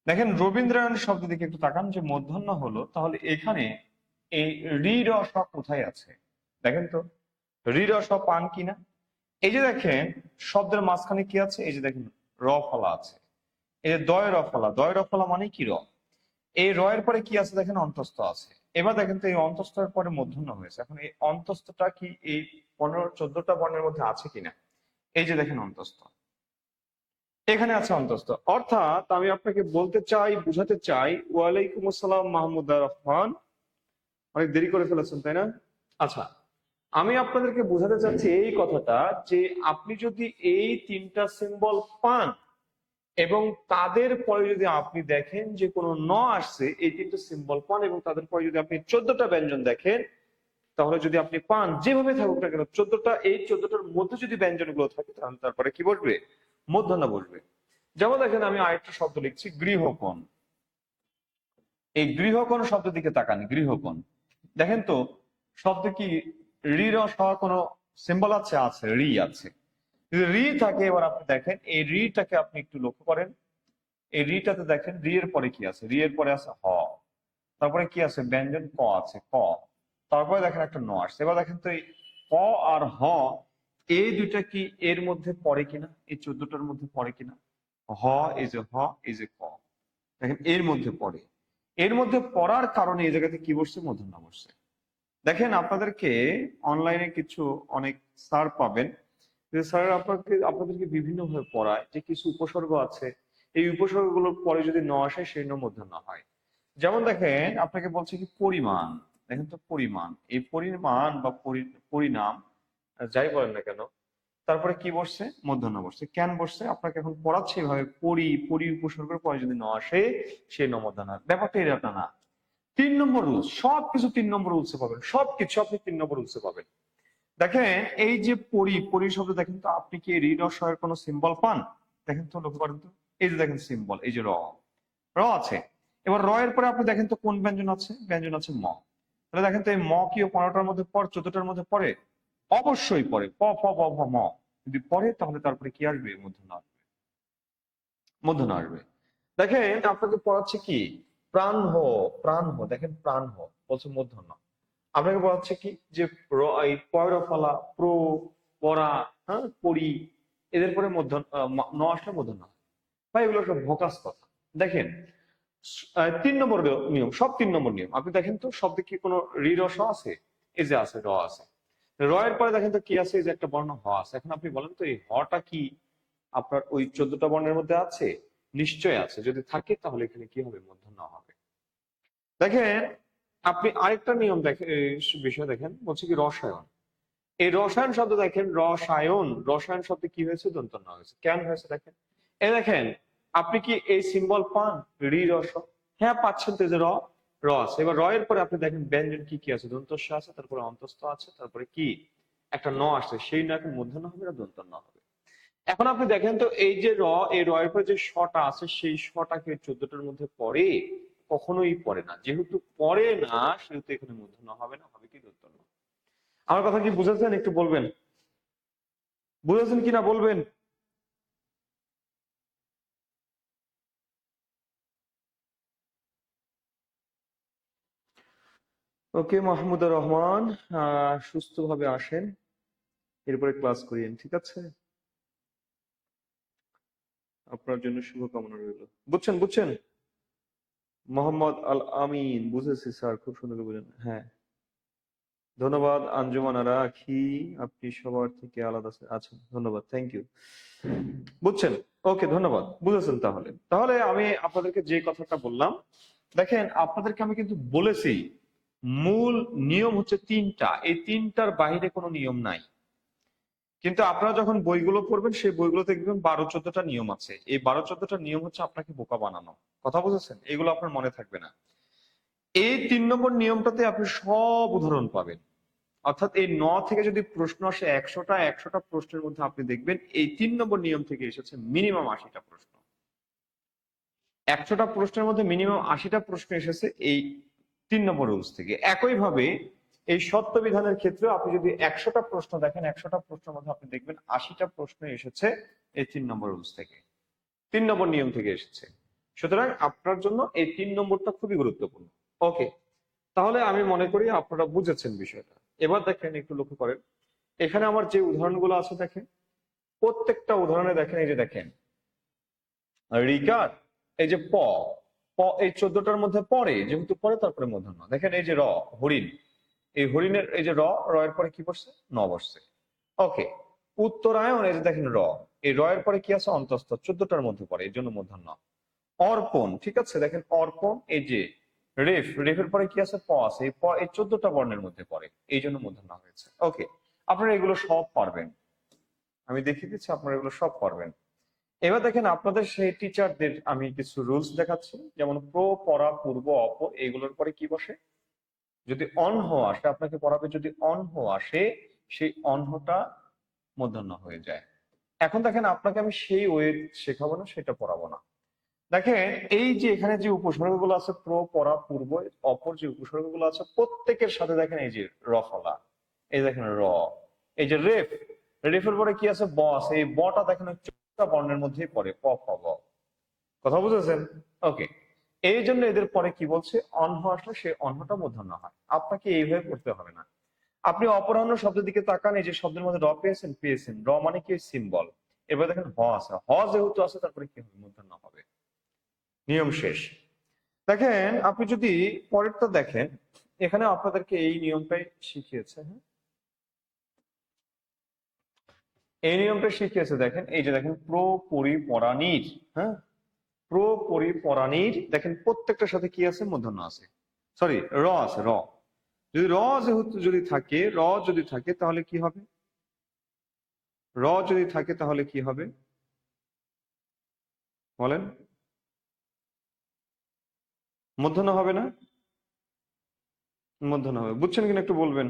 দেখেন রবীন্দ্রায়ণ শব্দ দিকে একটু তাকান, যে মূর্ধন্য হলো, তাহলে এখানে এই রি র স কোথায় আছে দেখেন তো, রি র স পান কিনা। এই যে দেখেন শব্দের মাঝখানে কি আছে, এই যে দেখেন র ফলা আছে, এই যে দয় র ফলা, দয় র ফলা মানে কি র, এই র এর পরে কি আছে দেখেন অন্তস্থ আছে। এবার দেখেন তো এই অন্তস্থের পরে মূর্ধন্য হয়েছে, এখন এই অন্তস্থটা কি এই 15-14টা বর্ণের মধ্যে আছে কিনা, এই যে দেখেন অন্তস্থ, এখানে আছে অন্তস্থ। অর্থাৎ আমি আপনাকে বলতে চাই, বুঝাতে চাই, ওয়ালাইকুম আসসালাম মাহমুদ রহমান, অনেক দেরি করে ফেলেছেন তাই না? আচ্ছা, আমি আপনাদেরকে বোঝাতে চাচ্ছি এই কথাটা, যে আপনি যদি এই তিনটা সিম্বল পান এবং তাদের পরে যদি আপনি দেখেন যে কোনো ন আসছে, এই তিনটা সিম্বল পান এবং তাদের পরে যদি আপনি 14টা ব্যঞ্জন দেখেন, তাহলে যদি আপনি পান যেভাবে থাকুক না কেন 14টা, এই 14টার মধ্যে যদি ব্যঞ্জন গুলো থাকে, তাহলে তারপরে কি বসবে, মূর্ধন্য বসবে। যেমন দেখেন আমি আরেকটা শব্দ লিখছি, গৃহকোণ। এই গৃহকোণ শব্দ দিকে তাকান, গৃহকোণ দেখেন তো, শব্দ কি রি র স কোনো সিম্বল আছে? আছে, রি আছে। যদি রি থাকে, এবার আপনি দেখেন এই রিটাকে আপনি একটু লক্ষ্য করেন, এই রিটাতে দেখেন রি এর পরে কি আছে, রি এর পরে আছে হ, তারপরে কি আছে, ব্যঞ্জন ক আছে, ক, তারপরে দেখেন একটা ন আসছে। এবার দেখেন তো এই ক আর হ, এই দুইটা কি এর মধ্যে পড়ে কিনা, এই 14টার মধ্যে পড়ে কিনা, হ এই যে হ, এই যে ক, দেখেন এর মধ্যে পড়ে। এর মধ্যে পড়ার কারণে এই জায়গাতে কি বসছে, মূর্ধন্য বসছে। দেখেন আপনাদেরকে অনলাইনে কিছু অনেক স্যার পাবেন, যে স্যার আপনাদেরকে বিভিন্ন ভাবে পড়ায়, যে কিছু উপসর্গ আছে, এই উপসর্গগুলোর পরে যদি ন আসে, সেই ন মূর্ধন্য হয়। যেমন দেখেন আপনাকে বলছে কি পরিমাণ, দেখেন তো পরিমাণ, এই পরিমাণ বা পরিণাম যাই বলেন না কেন, তারপরে কি বসছে, মূর্ধন্য বসছে। কেন বসছে আপনাকে এখন পড়াচ্ছে এইভাবে, পরি উপসর্গের পরে যদি ন আসে, সেই ন মূর্ধন্য হয়। ব্যাপারটা এটা না। 3 নম্বর রুলস, সবকিছু 3 নম্বর রুলসে পাবেন, সবকিছু আপনি 3 নম্বর রুলসে পাবেন। দেখেন এই যে পরি শব্দ, দেখেন তো আপনি কি রি র স এর কোনো সিম্বল পান? দেখেন তো, লক্ষ্য করেন তো, এই যে দেখেন সিম্বল, এই যে র, র আছে। এবার র এর পরে আপনি দেখেন তো কোন ব্যঞ্জন আছে, ব্যঞ্জন আছে ম। তাহলে দেখেন তো এই ম কি 15টার মধ্যে পড়ে, 14টার মধ্যে পড়ে? অবশ্যই পড়ে, প ফ ব ভ ম। যদি পড়ে তাহলে তারপরে কি আসবে, মূর্ধন্য আসবে, মূর্ধন্য আসবে। দেখেন আপনাকে পড়াচ্ছে কি, প্রাণ হো, প্রাণ হো, দেখেন প্রাণ হো বলছে মূর্ধন্য। আপনাকে বলাচ্ছে কি, যে এই পয়রফলা, পরা, হ্যাঁ, পরি, এদের পরে মূর্ধন্য ন আসলে মূর্ধন্য হয়। ভাই এগুলো সব ভোকাস কথা। দেখেন 3 নম্বর নিয়ম, সব 3 নম্বর নিয়ম। আপনি দেখেন তো শব্দে কি কোনো রি রস আছে? এই যে আছে, র আছে। র এর পরে দেখেন তো কি আছে, এই যে একটা বর্ণ হ আছে। এখন আপনি বলেন তো এই হটা কি আপনার ওই 14টা বর্ণের মধ্যে আছে? নিশ্চয় আছে, যদি থাকে তাহলে এখানে কি হবে, মূর্ধন্য হবে। দেখেন আপনি আরেকটা নিয়ম দেখেন, বিষয় দেখেন, বলছে কি রসায়ন। এই রসায়ন শব্দ দেখেন, রসায়ন, রসায়ন শব্দে কি হয়েছে, দন্ত ন হয়েছে। কেন হয়েছে দেখেন, এই দেখেন আপনি কি এই সিম্বল পান, রি রস? হ্যাঁ পাচ্ছেন তো, এই যে র, র আছে। এবার র এর পরে আপনি দেখেন ব্যঞ্জন কি কি আছে, দন্তস্ব আছে, তারপরে অন্তস্থ আছে, তারপরে কি একটা ন আসছে, সেই ন এখন মূর্ধন্য হবে না দন্ত ন হবে। এখন আপনি দেখেন তো এই যে র, এই র এর পরে যে শটা আছে, সেই শটাকে 14টার মধ্যে পড়ে? কখনোই পড়ে না। যেহেতু পড়ে না, সেহেতু এখানে মূর্ধন্য হবে না, হবে কি দন্ত ন। আমার কথা কি বুঝেছেন, একটু বলবেন, বুঝেছেন কিনা বলবেন। ওকে মাহমুদুর রহমান, সুস্থভাবে আসেন, এরপরে ক্লাস করিয়েন, ঠিক আছে? আপনার জন্য শুভকামনা রইল। বুঝছেন, বুঝছেন? মোহাম্মদ আল আমিন, বুঝেছি স্যার, খুব সুন্দর করে বুঝেন, হ্যাঁ। ধন্যবাদ আঞ্জুমান আরা আখি, আপনি সবার থেকে আলাদা আছেন, ধন্যবাদ, থ্যাংক ইউ। বুঝছেন? ওকে, ধন্যবাদ, বুঝেছেন। তাহলে তাহলে আমি আপনাদেরকে যে কথাটা বললাম, দেখেন আপনাদেরকে আমি কিন্তু বলেছি মূল নিয়ম হচ্ছে 3টা, এই 3টার বাইরে কোনো নিয়ম নাই। কিন্তু আপনারা যখন বইগুলো পড়বেন, সেই বইগুলোতে দেখবেন 12-14টা নিয়ম আছে। এই 12-14টা নিয়ম হচ্ছে আপনাকে বোকা বানানো, কথা বুঝেছেন? এগুলো আপনার মনে থাকবে না। এই 3 নম্বর নিয়মটাতে আপনি সব উদাহরণ পাবেন। অর্থাৎ এই ন থেকে যদি প্রশ্ন আসে 100টা প্রশ্নের মধ্যে আপনি দেখবেন এই 3 নম্বর নিয়ম থেকে এসেছে মিনিমাম 80টা প্রশ্ন। 100টা প্রশ্নের মধ্যে মিনিমাম 80টা প্রশ্ন এসেছে এই 3 নম্বর রুলস থেকে। একইভাবে এই সত্য বিধানের ক্ষেত্রে আপনি যদি 100টা প্রশ্ন দেখেন, 100টা প্রশ্নের মধ্যে আপনি দেখবেন 80টা প্রশ্ন এসেছে এই 3 নম্বর রুলস থেকে, 3 নম্বর নিয়ম থেকে এসেছে। সুতরাং আপনার জন্য এই 3 নম্বরটা খুবই গুরুত্বপূর্ণ। ওকে, তাহলে আমি মনে করি আপনারা বুঝেছেন বিষয়টা। এবার দেখেন, একটু লক্ষ্য করেন, এখানে আমার যে উদাহরণগুলো আছে দেখেন, প্রত্যেকটা উদাহরণে দেখেন, এই যে দেখেন রিকার, এই যে প প এই 14টার মধ্যে পড়ে, যেহেতু পড়ে তারপরে মূর্ধন্য। দেখেন এই যে র, হরিণ, এই হরিণের এই যে র, র এর পরে কি বসছে? ন বসছে। ওকে, উত্তরায়ণ, এই যে দেখেন র, এই র এর পরে কি আছে? অন্তস্থ, 14টার মধ্যে পড়ে, এই জন্য মূর্ধন্য। অর্পণ, ঠিক আছে, দেখেন অর্পণ, এই যে রেফ, রেফের পরে কি আছে? প আছে, এই প এই 14টা বর্ণের মধ্যে পড়ে, এই জন্য মূর্ধন্য হয়েছে। ওকে, আপনারা এগুলো সব পারবেন, আমি দেখিয়ে দিচ্ছি, আপনারা এগুলো সব পারবেন। এবার দেখেন আপনাদের সেই টিচারদের আমি কিছু রুলস দেখাচ্ছি, যেমন প্র, পরা, পূর্ব, অপর, এগুলোর পরে কি বসে? যদি অনহ আসে, আপনাকে পড়াবে, যদি অনহ আসে, সেই অনহটা মূর্ধন্য হয়ে যায়। এখন দেখেন আপনাকে আমি সেই ওয়ে শেখাবো না, সেটা পড়াবো না। দেখেন এই যে এখানে যে উপসর্গগুলো আছে, প্র, পরা, পূর্ব, অপর, যে উপসর্গগুলো আছে প্রত্যেকের সাথে দেখেন এই যে র ফলা, এই দেখেন র, এই যে রেফ, রেফের পরে কি আছে? ব আছে, এই বটা দেখেন 14টা বর্ণের মধ্যেই পড়ে, প, ফ, ব। কথা বুঝেছেন? ওকে, এই জন্য এদের পরে কি বলছে? অনহ আসলে সে অন্যটা মূর্ধন্য হয়। আপনাকে এইভাবে করতে হবে না। আপনি অপরাহ্ন শব্দের দিকে তাকান, এই যে শব্দের মধ্যে র পেয়েছেন, পেয়েছেন, র মানে কি? সিম্বল। এবার দেখেন হ আছে, হ যেহেতু আছে তারপরে কি হবে? মূর্ধন্য হবে। নিয়ম শেষ। দেখেন আপনি যদি পরেরটা দেখেন, এখানে আপনাদেরকে এই নিয়মটাই শিখিয়েছে। হ্যাঁ, এই নিয়মটা শিখিয়েছে। দেখেন এই যে দেখেন প্র, পরি, পরানির। হ্যাঁ, প্র, পরি, পরানির, দেখেন প্রত্যেকটার সাথে কি আছে? মূর্ধন্য আছে, সরি র আছে, র। যদি র যেহেতু যদি থাকে, র যদি থাকে তাহলে কি হবে? র যদি থাকে তাহলে কি হবে বলেন? মূর্ধন্য হবে না? মূর্ধন্য হবে, বুঝছেন কিনা একটু বলবেন?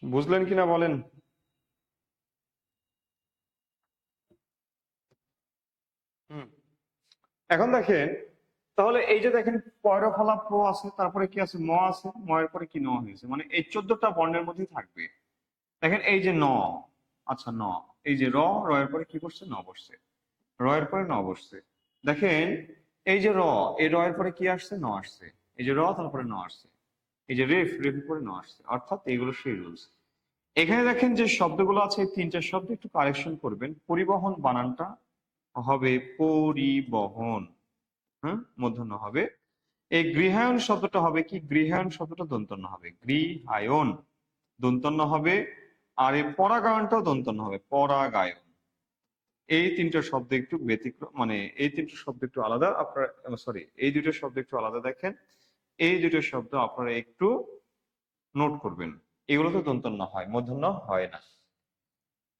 বুঝলেন কিনা বলেন? হুম, এখন দেখেন, তাহলে এই যে দেখেন পয়রফলা প্র আছে, তারপরে কি আছে? ম আছে, ম এর পরে কি? ন হয়েছে, মানে এই 14টা বর্ণের মধ্যেই থাকবে। দেখেন এই যে ন, আচ্ছা ন, এই যে র, র এর পরে কি করছে? ন বসছে, র এর পরে ন বসছে। দেখেন এই যে র, এই র এর পরে কি আসছে? ন আসছে। এই যে র, তারপরে ন আসছে। এই যে রেফ, রেফ এর পরে ন আসছে। অর্থাৎ এইগুলো সেই রুলস। এখানে দেখেন যে শব্দগুলো আছে, এই 3টে শব্দ একটু কারেকশন করবেন। পরিবহন বানানটা হবে পরিবহন, হ্যাঁ, মূর্ধন্য হবে। এই গৃহায়ন শব্দটা হবে কি? গৃহায়ন শব্দটা দন্তন্য হবে, গৃহায়ন দন্তন্য হবে। আর এই পরাগায়নটাও দন্তন্য হবে, পরাগায়ন। এই 3টে শব্দ একটু ব্যতিক্রম, মানে এই 3টে শব্দ একটু আলাদা। আপনারা সরি, এই 2টো শব্দ একটু আলাদা। দেখেন এই 2টো শব্দ আপনারা একটু নোট করবেন। এগুলোতে দন্তন্য হয়, মূর্ধন্য হয় না।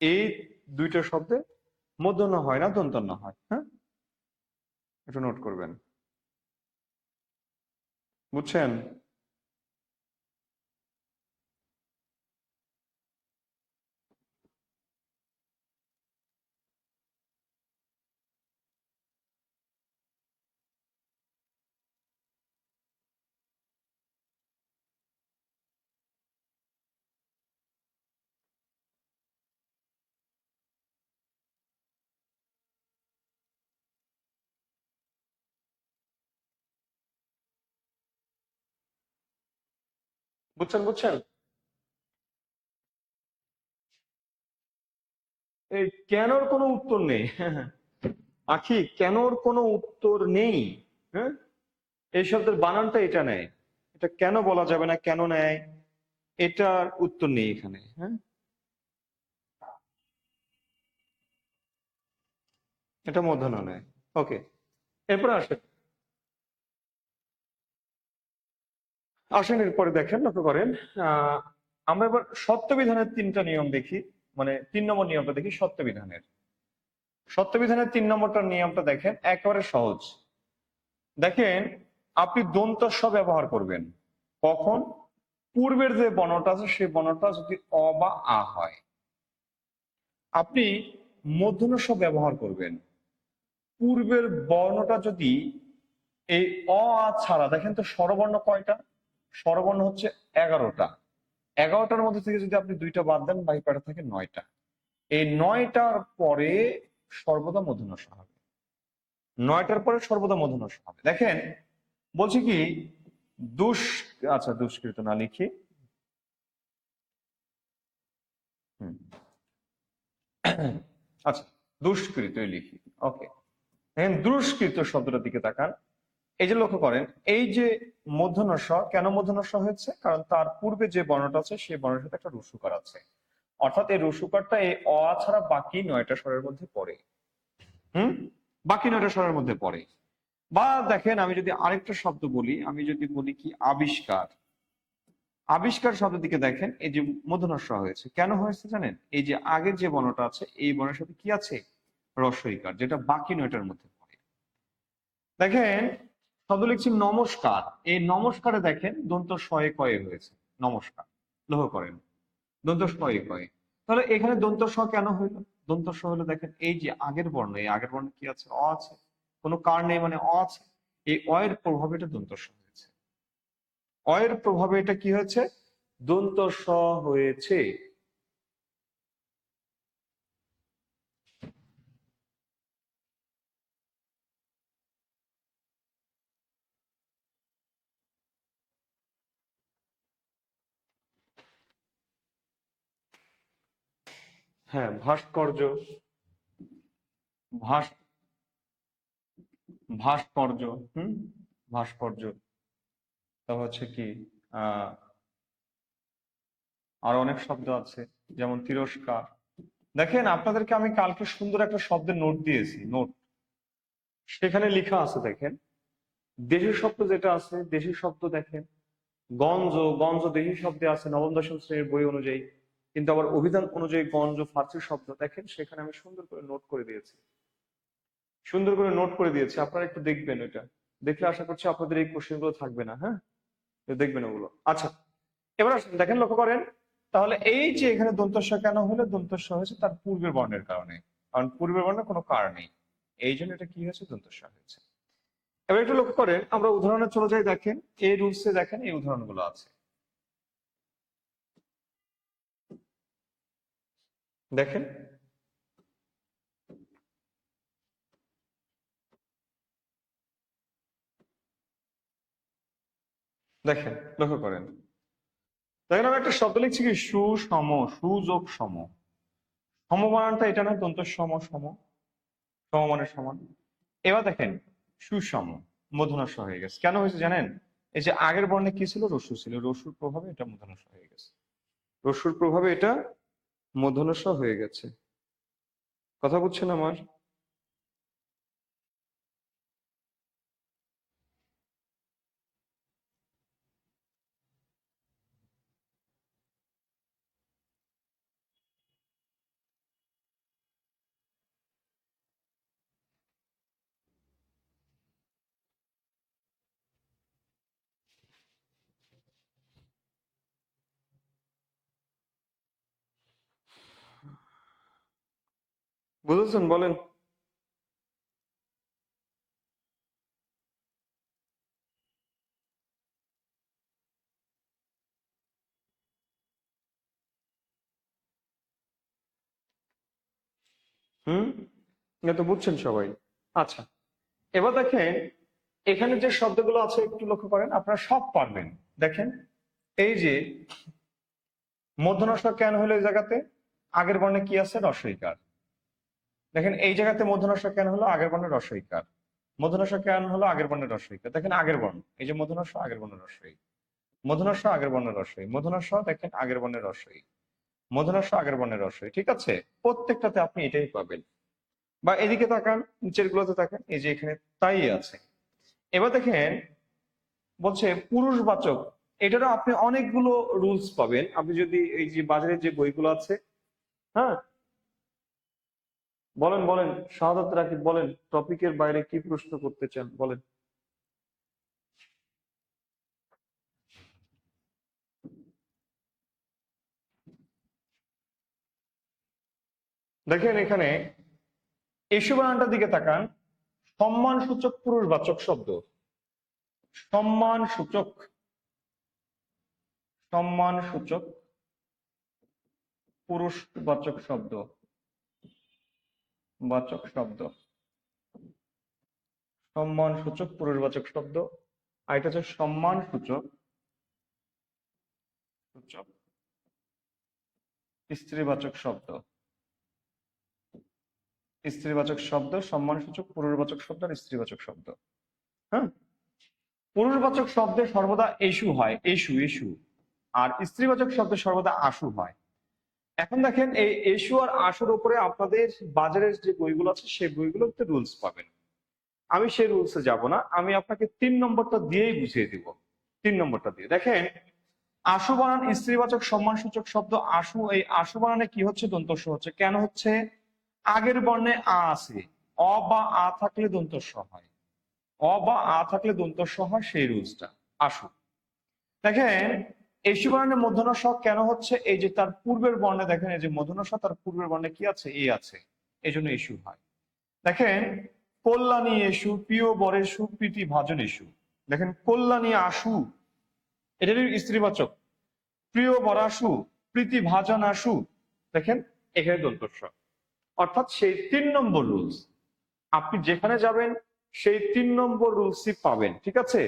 এই 2টো শব্দে মূর্ধন্য হয় না, দন্তন্য হয়। হ্যাঁ, একটু নোট করবেন, বুঝছেন? বুঝছেন? বুঝছেন? এই কেনর কোনো উত্তর নেই। আখি, কেনর কোনো উত্তর নেই। হ্যাঁ, এই শব্দের বানানটা এটা নেয়, এটা কেন বলা যাবে না, কেন নেয়, এটার উত্তর নেই এখানে। হ্যাঁ, এটা মূর্ধন্য নেয়। ওকে, এরপর আসে আসেন এরপরে দেখেন, লক্ষ্য করেন। আহ আমরা এবার সত্যবিধানের তিনটা নিয়ম দেখি, মানে 3 নম্বর নিয়মটা দেখি সত্যবিধানের। সত্যবিধানের 3 নম্বরটা নিয়মটা দেখেন, একেবারে সহজ। দেখেন, আপনি দন্ত স ব্যবহার করবেন কখন? পূর্বের যে বর্ণটা আছে সেই বর্ণটা যদি অ বা আ হয়। আপনি মূর্ধন্য ষ ব্যবহার করবেন পূর্বের বর্ণটা যদি এই অ আ ছাড়া, দেখেন তো স্বরবর্ণ কয়টা? স্বরবর্ণ হচ্ছে 11টা। 11টার মধ্যে থেকে যদি আপনি 2টা বাদ দেন, বাকি কয়টা থাকে? 9টা। এই 9টার পরে সর্বদা মূর্ধন্য ষ হবে। 9টার পরে সর্বদা মূর্ধন্য ষ হবে। দেখেন, বলছি কি, দুষ আচ্ছা দুষ্কৃত না লিখি। হুম, আচ্ছা, দুষ্কৃতই লিখি। ওকে, দেখেন দুষ্কৃত শব্দটার দিকে তাকান। এই যে লক্ষ্য করেন, এই যে মূর্ধন্য ষ, কেন মূর্ধন্য ষ হয়েছে? কারণ তার পূর্বে যে বর্ণটা আছে সেই বর্ণের সাথে একটা রসুকার আছে। অর্থাৎ এই রসুকারটা এই অ আ ছাড়া বাকি 9টা স্বরের মধ্যে পড়ে। হুম, বাকি 9টা স্বরের মধ্যে পড়ে। বা দেখেন, আমি যদি আরেকটা শব্দ বলি, আমি যদি বলি কি আবিষ্কার। আবিষ্কার শব্দের দিকে দেখেন, এই যে মূর্ধন্য ষ হয়েছে, কেন হয়েছে জানেন? এই যে আগের যে বর্ণটা আছে এই বর্ণের সাথে কি আছে? রস্বইকার, যেটা বাকি 9টার মধ্যে পড়ে। দেখেন, শব্দ লিখছি নমস্কার। এই নমস্কারে দেখেন দন্ত শয়ে কয়ে হয়েছে নমস্কার। লক্ষ্য করেন, দন্ত শয়ে কয়ে। তাহলে এখানে দন্ত স কেন হইলো? দন্ত স হলো, দেখেন এই যে আগের বর্ণ, এই আগের বর্ণ কি আছে? অ আছে। কোনো কার নেই, মানে অ আছে। এই অ এর প্রভাবে এটা দন্ত স হয়েছে। অ এর প্রভাবে এটা কি হয়েছে? দন্ত স হয়েছে। হ্যাঁ, ভাস্কর্য। ভাস ভাস্কর্য। হুম, ভাস্কর্য। তা হচ্ছে কি, আহ আর অনেক শব্দ আছে, যেমন তিরস্কার। দেখেন, আপনাদেরকে আমি কালকে সুন্দর একটা শব্দের নোট দিয়েছি, নোট। সেখানে লেখা আছে, দেখেন, দেশি শব্দ যেটা আছে, দেশি শব্দ দেখেন, গঞ্জ। গঞ্জ দেশি শব্দে আছে নবম দশম শ্রেণীর বই অনুযায়ী। কিন্তু আবার অভিধান অনুযায়ী গঞ্জ ফার্সি শব্দ। দেখেন, সেখানে আমি সুন্দর করে নোট করে দিয়েছি। সুন্দর করে নোট করে দিয়েছি, আপনারা একটু দেখবেন। এটা দেখলে আশা করছি আপনাদের এই কোশ্চেন গুলো থাকবে না। হ্যাঁ, দেখবেন ওগুলো। আচ্ছা, এবার আসেন, দেখেন, লক্ষ্য করেন। তাহলে এই যে এখানে দন্তস্ব কেন হলো? দন্তস্ব হয়েছে তার পূর্বের বর্ণের কারণে। কারণ পূর্বের বর্ণে কোনো কার নেই, এই জন্য এটা কি হয়েছে? দন্তস্ব হয়েছে। এবার একটু লক্ষ্য করেন, আমরা উদাহরণে চলে যাই। দেখেন, এই রুলসে দেখেন এই উদাহরণগুলো আছে। দেখেন, দেখেন, লক্ষ্য করেন। দেখেন, আমি একটা শব্দ লিখছি কি সুসম, সুযোগ সম। সমমানটা এটা না? দন্ত সম, সম, সমমানের সমান। এবার দেখেন, সুষম মূর্ধন্য ষ হয়ে গেছে। কেন হয়েছে জানেন? এই যে আগের বর্ণে কি ছিল? রস্যু ছিল। রস্যুর প্রভাবে এটা মূর্ধন্য ষ হয়ে গেছে। রস্যুর প্রভাবে এটা মূর্ধন্য ষ হয়ে গেছে। কথা বুঝছেন আমার? বুঝেছেন? বলেন। হুম, এটা তো বুঝছেন সবাই। আচ্ছা, এবার দেখেন, এখানে যে শব্দগুলো আছে একটু লক্ষ্য করেন, আপনারা সব পারবেন। দেখেন, এই যে মূর্ধন্য ষ কেন হলো এই জায়গাতে? আগের বর্ণে কি আছে? রস্বইকার। দেখেন, এই জায়গাতে মূর্ধন্য ষ কেন হলো? আগের বর্ণে রস্বইকার। মূর্ধন্য ষ কেন হলো? আগের বর্ণে রস্বইকার। দেখেন, আগের বর্ণ, এই যে মূর্ধন্য ষ, আগের বর্ণে রস্বই। মূর্ধন্য ষ, আগের বর্ণে রস্বই। মূর্ধন্য ষ, দেখেন, আগের বর্ণে রস্বই। মূর্ধন্য ষ, আগের বর্ণে রস্বই। ঠিক আছে, প্রত্যেকটাতে আপনি এটাই পাবেন। বা এদিকে তাকান, নিচের গুলোতে তাকান, এই যে এখানে তাই আছে। এবার দেখেন, বলছে পুরুষবাচক এটারও আপনি অনেকগুলো রুলস পাবেন। আপনি যদি এই যে বাজারে যে বইগুলো আছে, হ্যাঁ, বলেন বলেন শাহাদাত রাকিব, বলেন টপিকের বাইরে কি প্রশ্ন করতে চান বলেন। দেখেন এখানে এসু বানানটার দিকে তাকান। সম্মান সূচক পুরুষবাচক শব্দ, সম্মান সূচক, সম্মান সূচক পুরুষবাচক শব্দ, বাচক শব্দ, সম্মান সূচক পুরুষবাচক শব্দ। আর এটা হচ্ছে সম্মান সূচক সূচক স্ত্রীবাচক শব্দ, স্ত্রীবাচক শব্দ, সম্মান সূচক পুরুষবাচক শব্দ আর স্ত্রীবাচক শব্দ। হ্যাঁ, পুরুষবাচক শব্দে সর্বদা এসু হয়, এসু এসু, আর স্ত্রীবাচক শব্দে সর্বদা আশু হয়। এখন দেখেন এই এসু আর আশুর উপরে আপনাদের বাজারের যে বইগুলো আছে সেই বইগুলোতে রুলস পাবেন। আমি সেই রুলসে যাব না, আমি আপনাকে 3 নম্বরটা দিয়েই বুঝিয়ে দিব। 3 নম্বরটা দিয়ে দেখেন, আশু বানান স্ত্রীবাচক সম্মানসূচক শব্দ আশু, এই আশু বানানে কি হচ্ছে? দন্তস্ব হচ্ছে। কেন হচ্ছে? আগের বর্ণে আ আছে, অ বা আ থাকলে দন্তস্ব হয়, অ বা আ থাকলে দন্তস্ব হয়, সেই রুলসটা আশু। দেখেন এসু বানানে মূর্ধন্য ষ কেন হচ্ছে? এই যে তার পূর্বের বর্ণে দেখেন, এই যে মূর্ধন্য ষ তার পূর্বের বর্ণে কি আছে? এ আছে, এই জন্য এসু হয়। দেখেন কল্যাণী এসু, প্রিয় বরেশু, প্রীতি ভাজন এসু। দেখেন কল্যাণী আশু, এটারই স্ত্রীবাচক, প্রিয় বরাসু, প্রীতি ভাজন আশু। দেখেন এখানে দন্তস্ব, অর্থাৎ সেই 3 নম্বর রুলস। আপনি যেখানে যাবেন সেই 3 নম্বর রুলসই পাবেন, ঠিক আছে?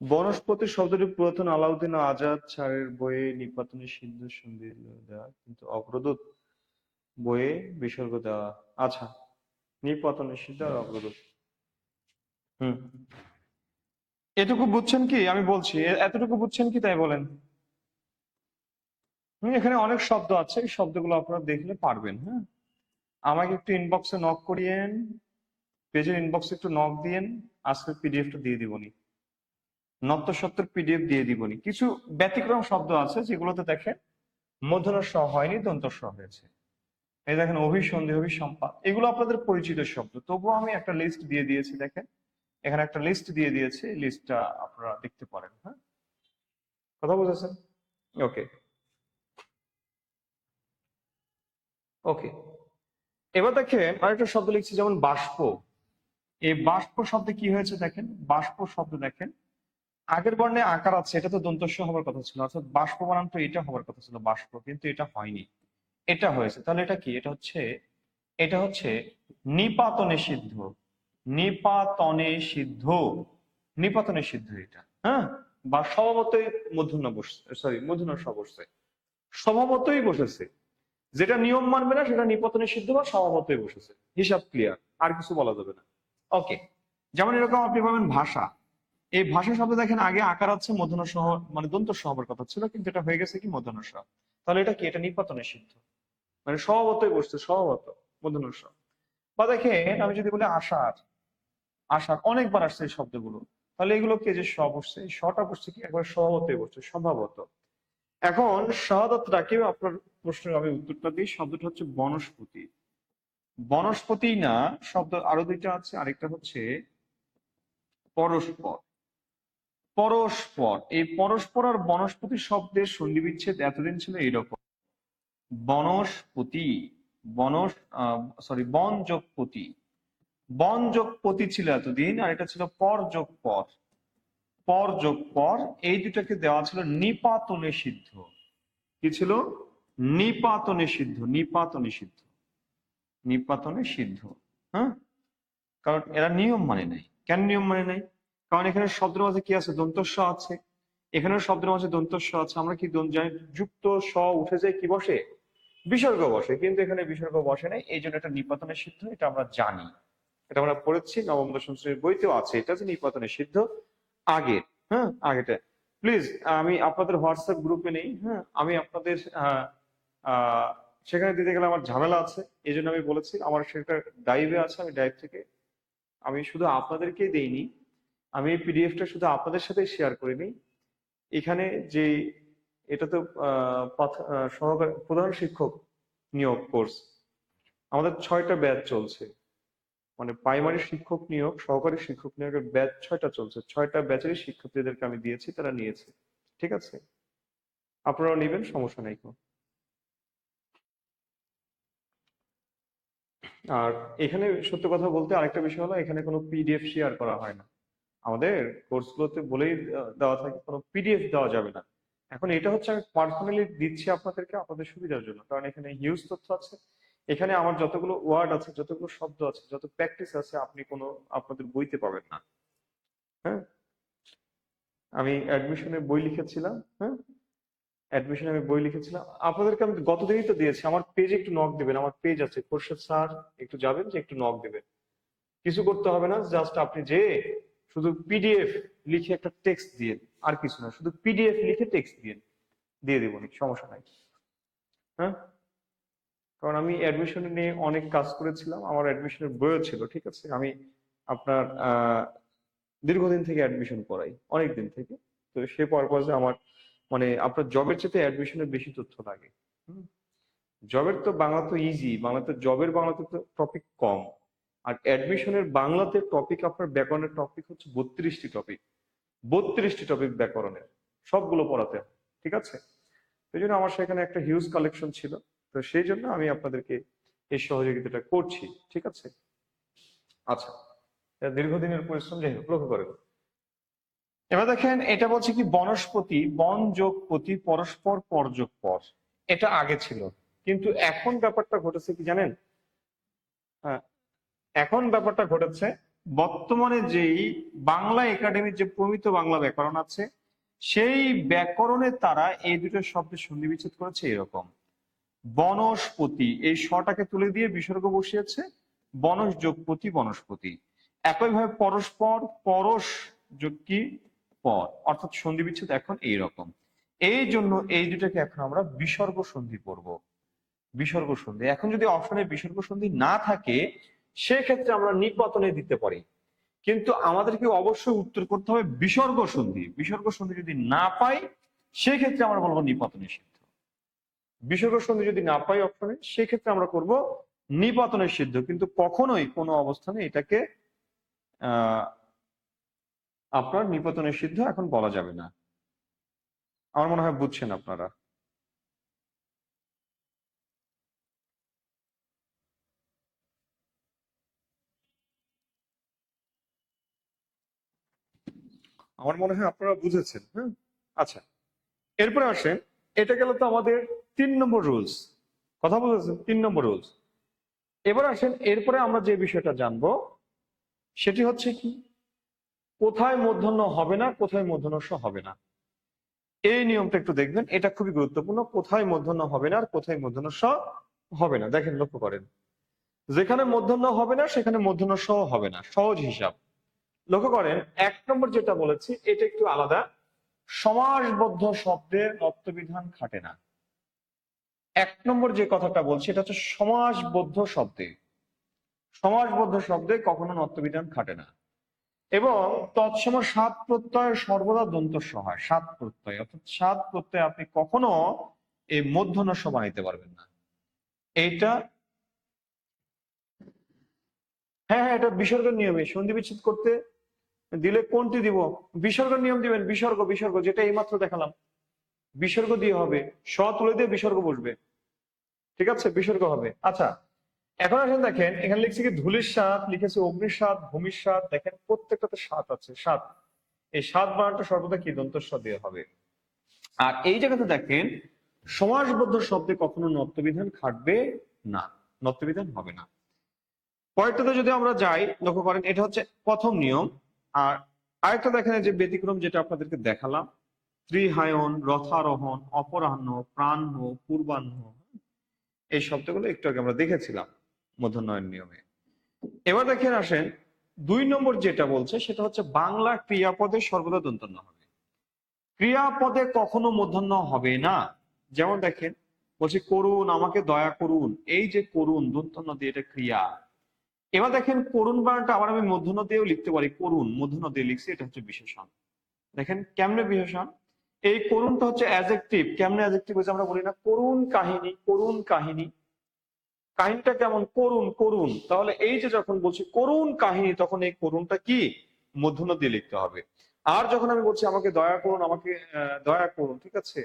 বনস্পতি শব্দটি পুরাতন আলাউদ্দিন আজাদ স্যারের বইয়ে নিপাতনে সিদ্ধ সন্ধি দেওয়া, কিন্তু অগ্রদূত বইয়ে বিসর্গ দেওয়া। আচ্ছা, নিপাতনে সিদ্ধ আর অগ্রদূত। হুম, এটুকু বুঝছেন কি? আমি বলছি এতটুকু বুঝছেন কি তাই বলেন। এখানে অনেক শব্দ আছে, এই শব্দগুলো আপনারা দেখলে পারবেন। হ্যাঁ, আমাকে একটু ইনবক্সে নক করিয়েন, পেজের ইনবক্সে একটু নক দিয়েন, আজকের পিডিএফটা দিয়ে দিবনি, নত্য সত্যের পিডিএফ দিয়ে দিবনি। কিছু ব্যতিক্রম শব্দ আছে যেগুলোতে দেখেন মূর্ধন্য ষ হয়নি, দন্ত স হয়েছে। এই দেখেন অভিসন্ধি, অভিসম্পাত, এগুলো আপনাদের পরিচিত শব্দ, তবুও আমি একটা লিস্ট দিয়ে দিয়েছি। দেখেন এখানে একটা লিস্ট দিয়ে দিয়েছি, এই লিস্টটা আপনারা দেখতে পারেন। হ্যাঁ, কথা বুঝেছেন? ওকে ওকে, এবার দেখেন আরেকটা শব্দ লিখছি, যেমন বাষ্প। এই বাষ্প শব্দে কি হয়েছে দেখেন, বাষ্প শব্দ দেখেন আগের বর্ণে আকার আছে, এটা তো দন্তস্ব হওয়ার কথা ছিল, অর্থাৎ বাষ্প বানান তো এটা হওয়ার কথা ছিল বাষ্প, কিন্তু এটা হয়নি, এটা হয়েছে। তাহলে এটা কি? এটা হচ্ছে, এটা হচ্ছে নিপাতনে সিদ্ধ, নিপাতনে সিদ্ধ, নিপাতনে সিদ্ধ এটা। হ্যাঁ, বা স্বভাবতই মূর্ধন্য বসছে, সরি মূর্ধন্য ষ বসছে, স্বভাবতই বসেছে। যেটা নিয়ম মানবে না সেটা নিপতনে সিদ্ধ বা স্বভাবতই বসেছে। হিসাব ক্লিয়ার, আর কিছু বলা যাবে না। ওকে, যেমন এরকম আপনি পাবেন ভাষা। এই ভাষা শব্দ দেখেন আগে আকার আছে, মূর্ধন্য সহ মানে দন্ত সহ হবার কথা ছিল, কিন্তু এটা হয়ে গেছে কি মূর্ধন্য সহ। তাহলে এটা কি? এটা নিপাতনে সিদ্ধ, মানে স্বভাবতই বসছে, স্বভাবত মূর্ধন্য সহ। বা দেখেন আমি যদি বলি আষাঢ়, আষাঢ় অনেকবার আসছে এই শব্দগুলো, তাহলে এগুলো কি? যে স বসছে, এই শটা বসছে কি? একবার স্বভাবতই বসছে, স্বভাবত। এখন শাহাদাত রাকিব, আপনার প্রশ্নের আমি উত্তরটা দিই। শব্দটা হচ্ছে বনস্পতি। বনস্পতি না, শব্দ আরো দুইটা আছে, আরেকটা হচ্ছে পরস্পর। পরস্পর, এই পরস্পর আর বনস্পতি শব্দের সন্ধি বিচ্ছেদ এতদিন ছিল এইরকম, বনস্পতি, বনস সরি বন যোগ পতি, বন যোগ পতি ছিল এতদিন, আর এটা ছিল পর যোগ পর, পর যোগ পর, এই দুটাকে দেওয়া ছিল নিপাতনে সিদ্ধ। কি ছিল? নিপাতনে সিদ্ধ, নিপাতনে সিদ্ধ, নিপাতনে সিদ্ধ। হ্যাঁ, কারণ এরা নিয়ম মানে নাই। কেন নিয়ম মানে নাই? কারণ এখানে শব্দের মাঝে কি আছে? দন্তস্ব আছে। এখানেও শব্দের মাঝে দন্তস্ব আছে। আমরা কি জানি যুক্ত স উঠে যায় কি বসে? বিসর্গ বসে। কিন্তু এখানে বিসর্গ বসে নাই, এই জন্য এটা নিপাতনে সিদ্ধ, এটা আমরা জানি, এটা আমরা পড়েছি নবম দশম শ্রেণীর বইতেও আছে, এটা যে নিপাতনে সিদ্ধ আগের। হ্যাঁ, আগেটা প্লিজ আমি আপনাদের হোয়াটসঅ্যাপ গ্রুপে নেই। হ্যাঁ, আমি আপনাদের সেখানে দিতে গেলে আমার ঝামেলা আছে, এই জন্য আমি বলেছি আমার সেটা ড্রাইভে আছে, আমি ড্রাইভ থেকে আমি শুধু আপনাদেরকেই দেইনি, আমি এই পিডিএফটা শুধু আপনাদের সাথে শেয়ার করিনি। এখানে যে এটা তো সহকারী প্রধান শিক্ষক নিয়োগ কোর্স, আমাদের 6টা ব্যাচ চলছে, মানে প্রাইমারি শিক্ষক নিয়োগ, সহকারী শিক্ষক নিয়োগের ব্যাচ 6টা চলছে। 6টা ব্যাচেরই শিক্ষার্থীদেরকে আমি দিয়েছি, তারা নিয়েছে। ঠিক আছে, আপনারাও নেবেন, সমস্যা নাই কোনো। আর এখানে সত্য কথা বলতে আরেকটা বিষয় হলো, এখানে কোনো পিডিএফ শেয়ার করা হয় না। আমাদের কোর্সগুলোতে বলেই দেওয়া থাকে কোনো পিডিএফ দেওয়া যাবে না। এখন এটা হচ্ছে আমি পার্সোনালি দিচ্ছি আপনাদেরকে আপনাদের সুবিধার জন্য, কারণ এখানে হিউজ তথ্য আছে। এখানে আমার যতগুলো ওয়ার্ড আছে, যতগুলো শব্দ আছে, যত প্র্যাকটিস আছে, আপনি কোনো আপনাদের বইতে পাবেন না। হ্যাঁ, আমি অ্যাডমিশনের বই লিখেছিলাম। হ্যাঁ, অ্যাডমিশনে আমি বই লিখেছিলাম, আপনাদেরকে আমি গতদিনই তো দিয়েছি। আমার পেজে একটু নক দেবেন, আমার পেজ আছে খোরশেদ স্যার, একটু যাবেন, যে একটু নক দেবেন। কিছু করতে হবে না, জাস্ট আপনি যে শুধু পিডিএফ লিখে একটা টেক্সট দিয়ে, আর কিছু না, শুধু পিডিএফ লিখে টেক্সট দিয়ে দেবো, সমস্যা নাই। হ্যাঁ, কারণ আমি অ্যাডমিশন নিয়ে অনেক কাজ করেছিলাম, আমার অ্যাডমিশনের বইও ছিল। ঠিক আছে, আমি আপনার দীর্ঘদিন থেকে অ্যাডমিশন করাই, অনেক দিন থেকে। তো সে পারপাজে আমার মানে আপনার জবের চেয়ে অ্যাডমিশনের বেশি তথ্য লাগে। জবের তো বাংলা তো ইজি, বাংলাতে জবের বাংলাতে তো টপিক কম, আর অ্যাডমিশনের বাংলাতে টপিক, আপনার ব্যাকরণের টপিক হচ্ছে 32টি টপিক, 32টি টপিক ব্যাকরণের, সবগুলো পড়াতে হয়। ঠিক আছে, এই জন্য আমার সেখানে একটা হিউজ কালেকশন ছিল, তো সেই জন্য আমি আপনাদেরকে এই সহযোগিতাটা করছি। ঠিক আছে, আচ্ছা, এটা দীর্ঘদিনের পরিশ্রম, যাই হোক, লক্ষ্য করেন। এবার দেখেন, এটা বলছে কি বনস্পতি, বন যোগ পতি, পরস্পর পর যোগ পর, এটা আগে ছিল। কিন্তু এখন ব্যাপারটা ঘটেছে কি জানেন? হ্যাঁ, এখন ব্যাপারটা ঘটেছে, বর্তমানে যেই বাংলা একাডেমির যে প্রমিত বাংলা ব্যাকরণ আছে, সেই ব্যাকরণে তারা এই দুটো শব্দের সন্ধি বিচ্ছেদ করেছে এরকম, বনস্পতি, এই শটাকে তুলে দিয়ে বিসর্গ বসিয়েছে, বনস যোগ পতি, বনস্পতি। একইভাবে পরস্পর, পরশ যোগ কি পর, অর্থাৎ সন্ধি বিচ্ছেদ এখন এইরকম। এই জন্য এই দুটাকে এখন আমরা বিসর্গ সন্ধি পড়বো, বিসর্গ সন্ধি। এখন যদি অপশনে বিসর্গ সন্ধি না থাকে, সেক্ষেত্রে আমরা নিপাতনে দিতে পারি, কিন্তু আমাদেরকে অবশ্যই উত্তর করতে হবে বিসর্গ সন্ধি। বিসর্গ সন্ধি যদি না পাই, সেক্ষেত্রে আমরা বলবো নিপাতনে সিদ্ধ। বিসর্গ সন্ধি যদি না পাই অপশনে, সেক্ষেত্রে আমরা করব নিপাতনের সিদ্ধ, কিন্তু কখনোই কোনো অবস্থানে এটাকে আহ আপনার নিপাতনের সিদ্ধ এখন বলা যাবে না। আমার মনে হয় বুঝছেন আপনারা। আমার মনে হয় আপনারা বুঝেছেন। হ্যাঁ, আচ্ছা, এরপরে আসেন, এটা গেল তো আমাদের 3 নম্বর রুলস, কথা বুঝেছেন, 3 নম্বর রুলস। এবার আসেন, এরপরে আমরা যে বিষয়টা জানবো সেটি হচ্ছে কি, কোথায় মূর্ধন্য হবে না, কোথায় মূর্ধন্য ষ হবে না। এই নিয়মটা একটু দেখবেন, এটা খুবই গুরুত্বপূর্ণ, কোথায় মূর্ধন্য হবে না আর কোথায় মূর্ধন্য ষ হবে না। দেখেন, লক্ষ্য করেন, যেখানে মূর্ধন্য হবে না সেখানে মূর্ধন্য ষ হবে না, সহজ হিসাব। লক্ষ্য করেন, 1 নম্বর যেটা বলেছি এটা একটু আলাদা, সমাসবদ্ধ শব্দে নত্যবিধান খাটে না। 1 নম্বর যে কথাটা বলছি এটা হচ্ছে সমাসবদ্ধ শব্দে, সমাসবদ্ধ শব্দে কখনো নত্যবিধান খাটে না, এবং তৎসময় সাত প্রত্যয় সর্বদা দন্তস্ব হয়, সাত প্রত্যয়, অর্থাৎ সাত প্রত্যয় আপনি কখনো এই মূর্ধন্য ষ বানাইতে পারবেন না। এইটা, হ্যাঁ হ্যাঁ, এটা বিসর্গের নিয়মে সন্ধি বিচ্ছেদ করতে দিলে কোনটি দিব? বিসর্গ নিয়ম দিবেন, বিসর্গ বিসর্গ, যেটা এইমাত্র দেখালাম, বিসর্গ দিয়ে হবে, স তুলে দিয়ে বিসর্গ বসবে, ঠিক আছে, বিসর্গ হবে। আচ্ছা, এখন আসেন দেখেন, এখানে লিখছে কি ধূলির স্বাদ, লিখেছে অগ্নির স্বাদ, ভূমির স্বাদ, দেখেন প্রত্যেকটাতে স্বাদ আছে, স্বাদ। এই স্বাদ বানানটা সর্বদা কি দন্তস্ব দিয়ে হবে। আর এই জায়গাতে দেখেন সমাসবদ্ধ শব্দে কখনো নত্যবিধান খাটবে না, নত্যবিধান হবে না। পরেরটাতে যদি আমরা যাই, লক্ষ্য করেন, এটা হচ্ছে প্রথম নিয়ম। আর আরেকটা দেখেন, যে ব্যতিক্রম যেটা আপনাদেরকে দেখালাম, ত্রিহায়ন, রথারোহণ, অপরাহ্ন, প্রাহ্ন, পূর্বাহ্ন, এই শব্দগুলো একটু আগে আমরা দেখেছিলাম মূর্ধন্যয়ের নিয়মে। এবার দেখেন আসেন 2 নম্বর যেটা বলছে, সেটা হচ্ছে বাংলা ক্রিয়াপদে সর্বদা দন্তন্য হবে, ক্রিয়াপদে কখনো মূর্ধন্য হবে না। যেমন দেখেন বলছে করুন, আমাকে দয়া করুন, এই যে করুন দন্তন্য দিয়ে, এটা ক্রিয়া। এবার দেখেন করুণ বানানটা আবার আমি মূর্ধন্য দিয়েও লিখতে পারি, করুণ মূর্ধন্য দিয়ে লিখছি, এটা হচ্ছে বিশেষণ। দেখেন কেমনে বিশেষণ, এই করুণটা হচ্ছে অ্যাডজেক্টিভ। কেমনে অ্যাডজেক্টিভ হচ্ছে, আমরা বলি না করুণ কাহিনী, করুণ কাহিনী, কাহিনীটা কেমন, করুণ করুণ। তাহলে এই যে যখন বলছি করুণ কাহিনী, তখন এই করুণটা কি মূর্ধন্য দিয়ে লিখতে হবে। আর যখন আমি বলছি আমাকে দয়া করুন, আমাকে দয়া করুন, ঠিক আছে,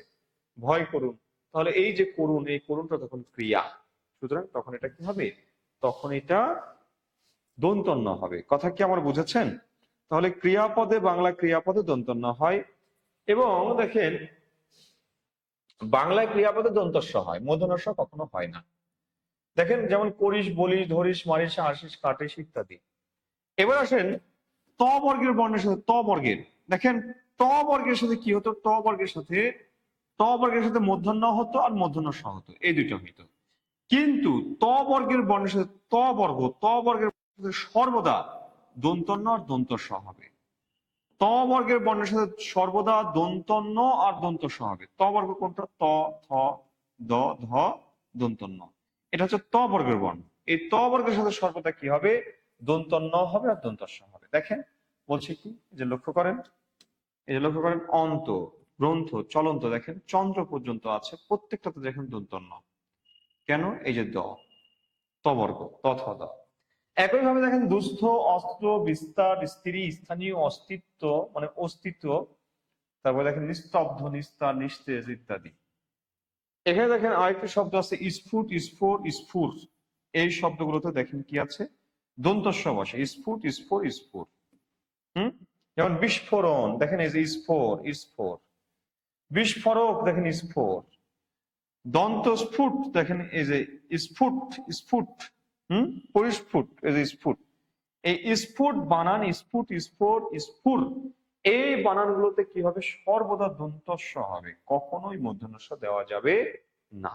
ভয় করুন, তাহলে এই যে করুণ, এই করুণটা তখন ক্রিয়া, সুতরাং তখন এটা কি হবে, তখন এটা দন্তন্য হবে। কথা কি আমার বুঝেছেন? তাহলে ক্রিয়াপদে, বাংলা ক্রিয়াপদে দন্তন্য হয়। এবং দেখেন বাংলায় ক্রিয়াপদে দন্তস্ব হয়, মূর্ধন্য স কখনো হয় না। দেখেন যেমন করিস, বলিস, ধরিস, মারিস, আসিস, কাটিস ইত্যাদি। এবার আসেন ত বর্গের বর্ণের সাথে ত বর্গের, দেখেন ত বর্গের সাথে কি হতো, ত বর্গের সাথে, ত বর্গের সাথে মূর্ধন্য হতো আর মূর্ধন্য স হতো, এই দুইটা হইতো। কিন্তু ত বর্গের বর্ণের সাথে ত বর্গ, ত বর্গের সাথে সর্বদা দন্তন্য আর দন্তস্ব হবে। ত বর্গের বর্ণের সাথে সর্বদা দন্তন্য আর দন্তস্ব হবে। ত বর্গ কোনটা? ত, থ, দ, ধ, দন্তন্য, এটা হচ্ছে ত বর্গের বর্ণ। এই ত বর্গের সাথে সর্বদা কি হবে, দন্তন্য হবে আর দন্তস্ব হবে। দেখেন বলছে কি, যে লক্ষ্য করেন, এই যে লক্ষ্য করেন, অন্ত, গ্রন্থ, চলন্ত, দেখেন চন্দ্র পর্যন্ত আছে, প্রত্যেকটাতে দেখেন দন্তন্য। কেন? এই যে দ, ত বর্গ, ত, থ, দ। একইভাবে দেখেন দুস্থ, অস্ত্র, বিস্তার, স্ত্রী, স্থানীয়, অস্তিত্ব মানে অস্তিত্ব, তারপরে দেখেন নিস্তব্ধ, নিস্তার, নিস্তেজ ইত্যাদি। এখানে দেখেন আরেকটি শব্দ আছে স্ফুট, স্ফোর, স্ফুর, এই শব্দগুলোতে দেখেন কি আছে, দন্তস্ব বসে, স্ফুট, স্ফোর, স্ফুর। যেমন বিস্ফোরণ, দেখেন এই যে স্ফোর, স্ফোর। বিস্ফোরক, দেখেন স্ফোর। দন্ত স্ফুট, দেখেন এই যে স্ফুট, স্ফুট। পরিস্ফুট, এই যে স্ফুট। এই স্ফুট বানান, স্ফুট, স্ফোর, স্ফুর, এই বানানগুলোতে কি হবে, সর্বদা দন্তস্ব হবে, কখনোই মূর্ধন্য স দেওয়া যাবে না।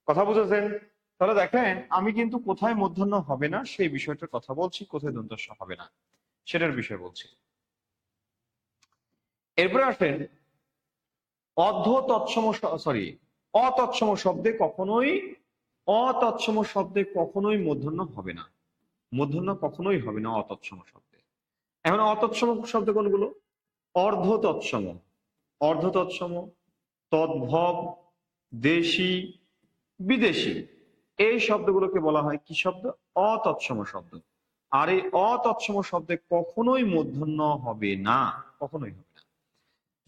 কথা বুঝেছেন? তাহলে দেখেন আমি কিন্তু কোথায় মূর্ধন্য হবে না সেই বিষয়টার কথা বলছি, কোথায় দন্তস্ব হবে না সেটার বিষয় বলছি। এরপরে আসেন অর্ধ তৎসম, সরি, অতৎসম শব্দে কখনোই, অতৎসম শব্দে কখনোই মূর্ধন্য হবে না, মূর্ধন্য কখনোই হবে না অতৎসম শব্দে। এখন অতৎসম শব্দ কোনগুলো? অর্ধ তৎসম, অর্ধ তৎসম, তদ্ভব, দেশি, বিদেশি, এই শব্দগুলোকে বলা হয় কি শব্দ? অতৎসম শব্দ। আর এই অতৎসম শব্দে কখনোই মূর্ধন্য হবে না, কখনোই হবে না।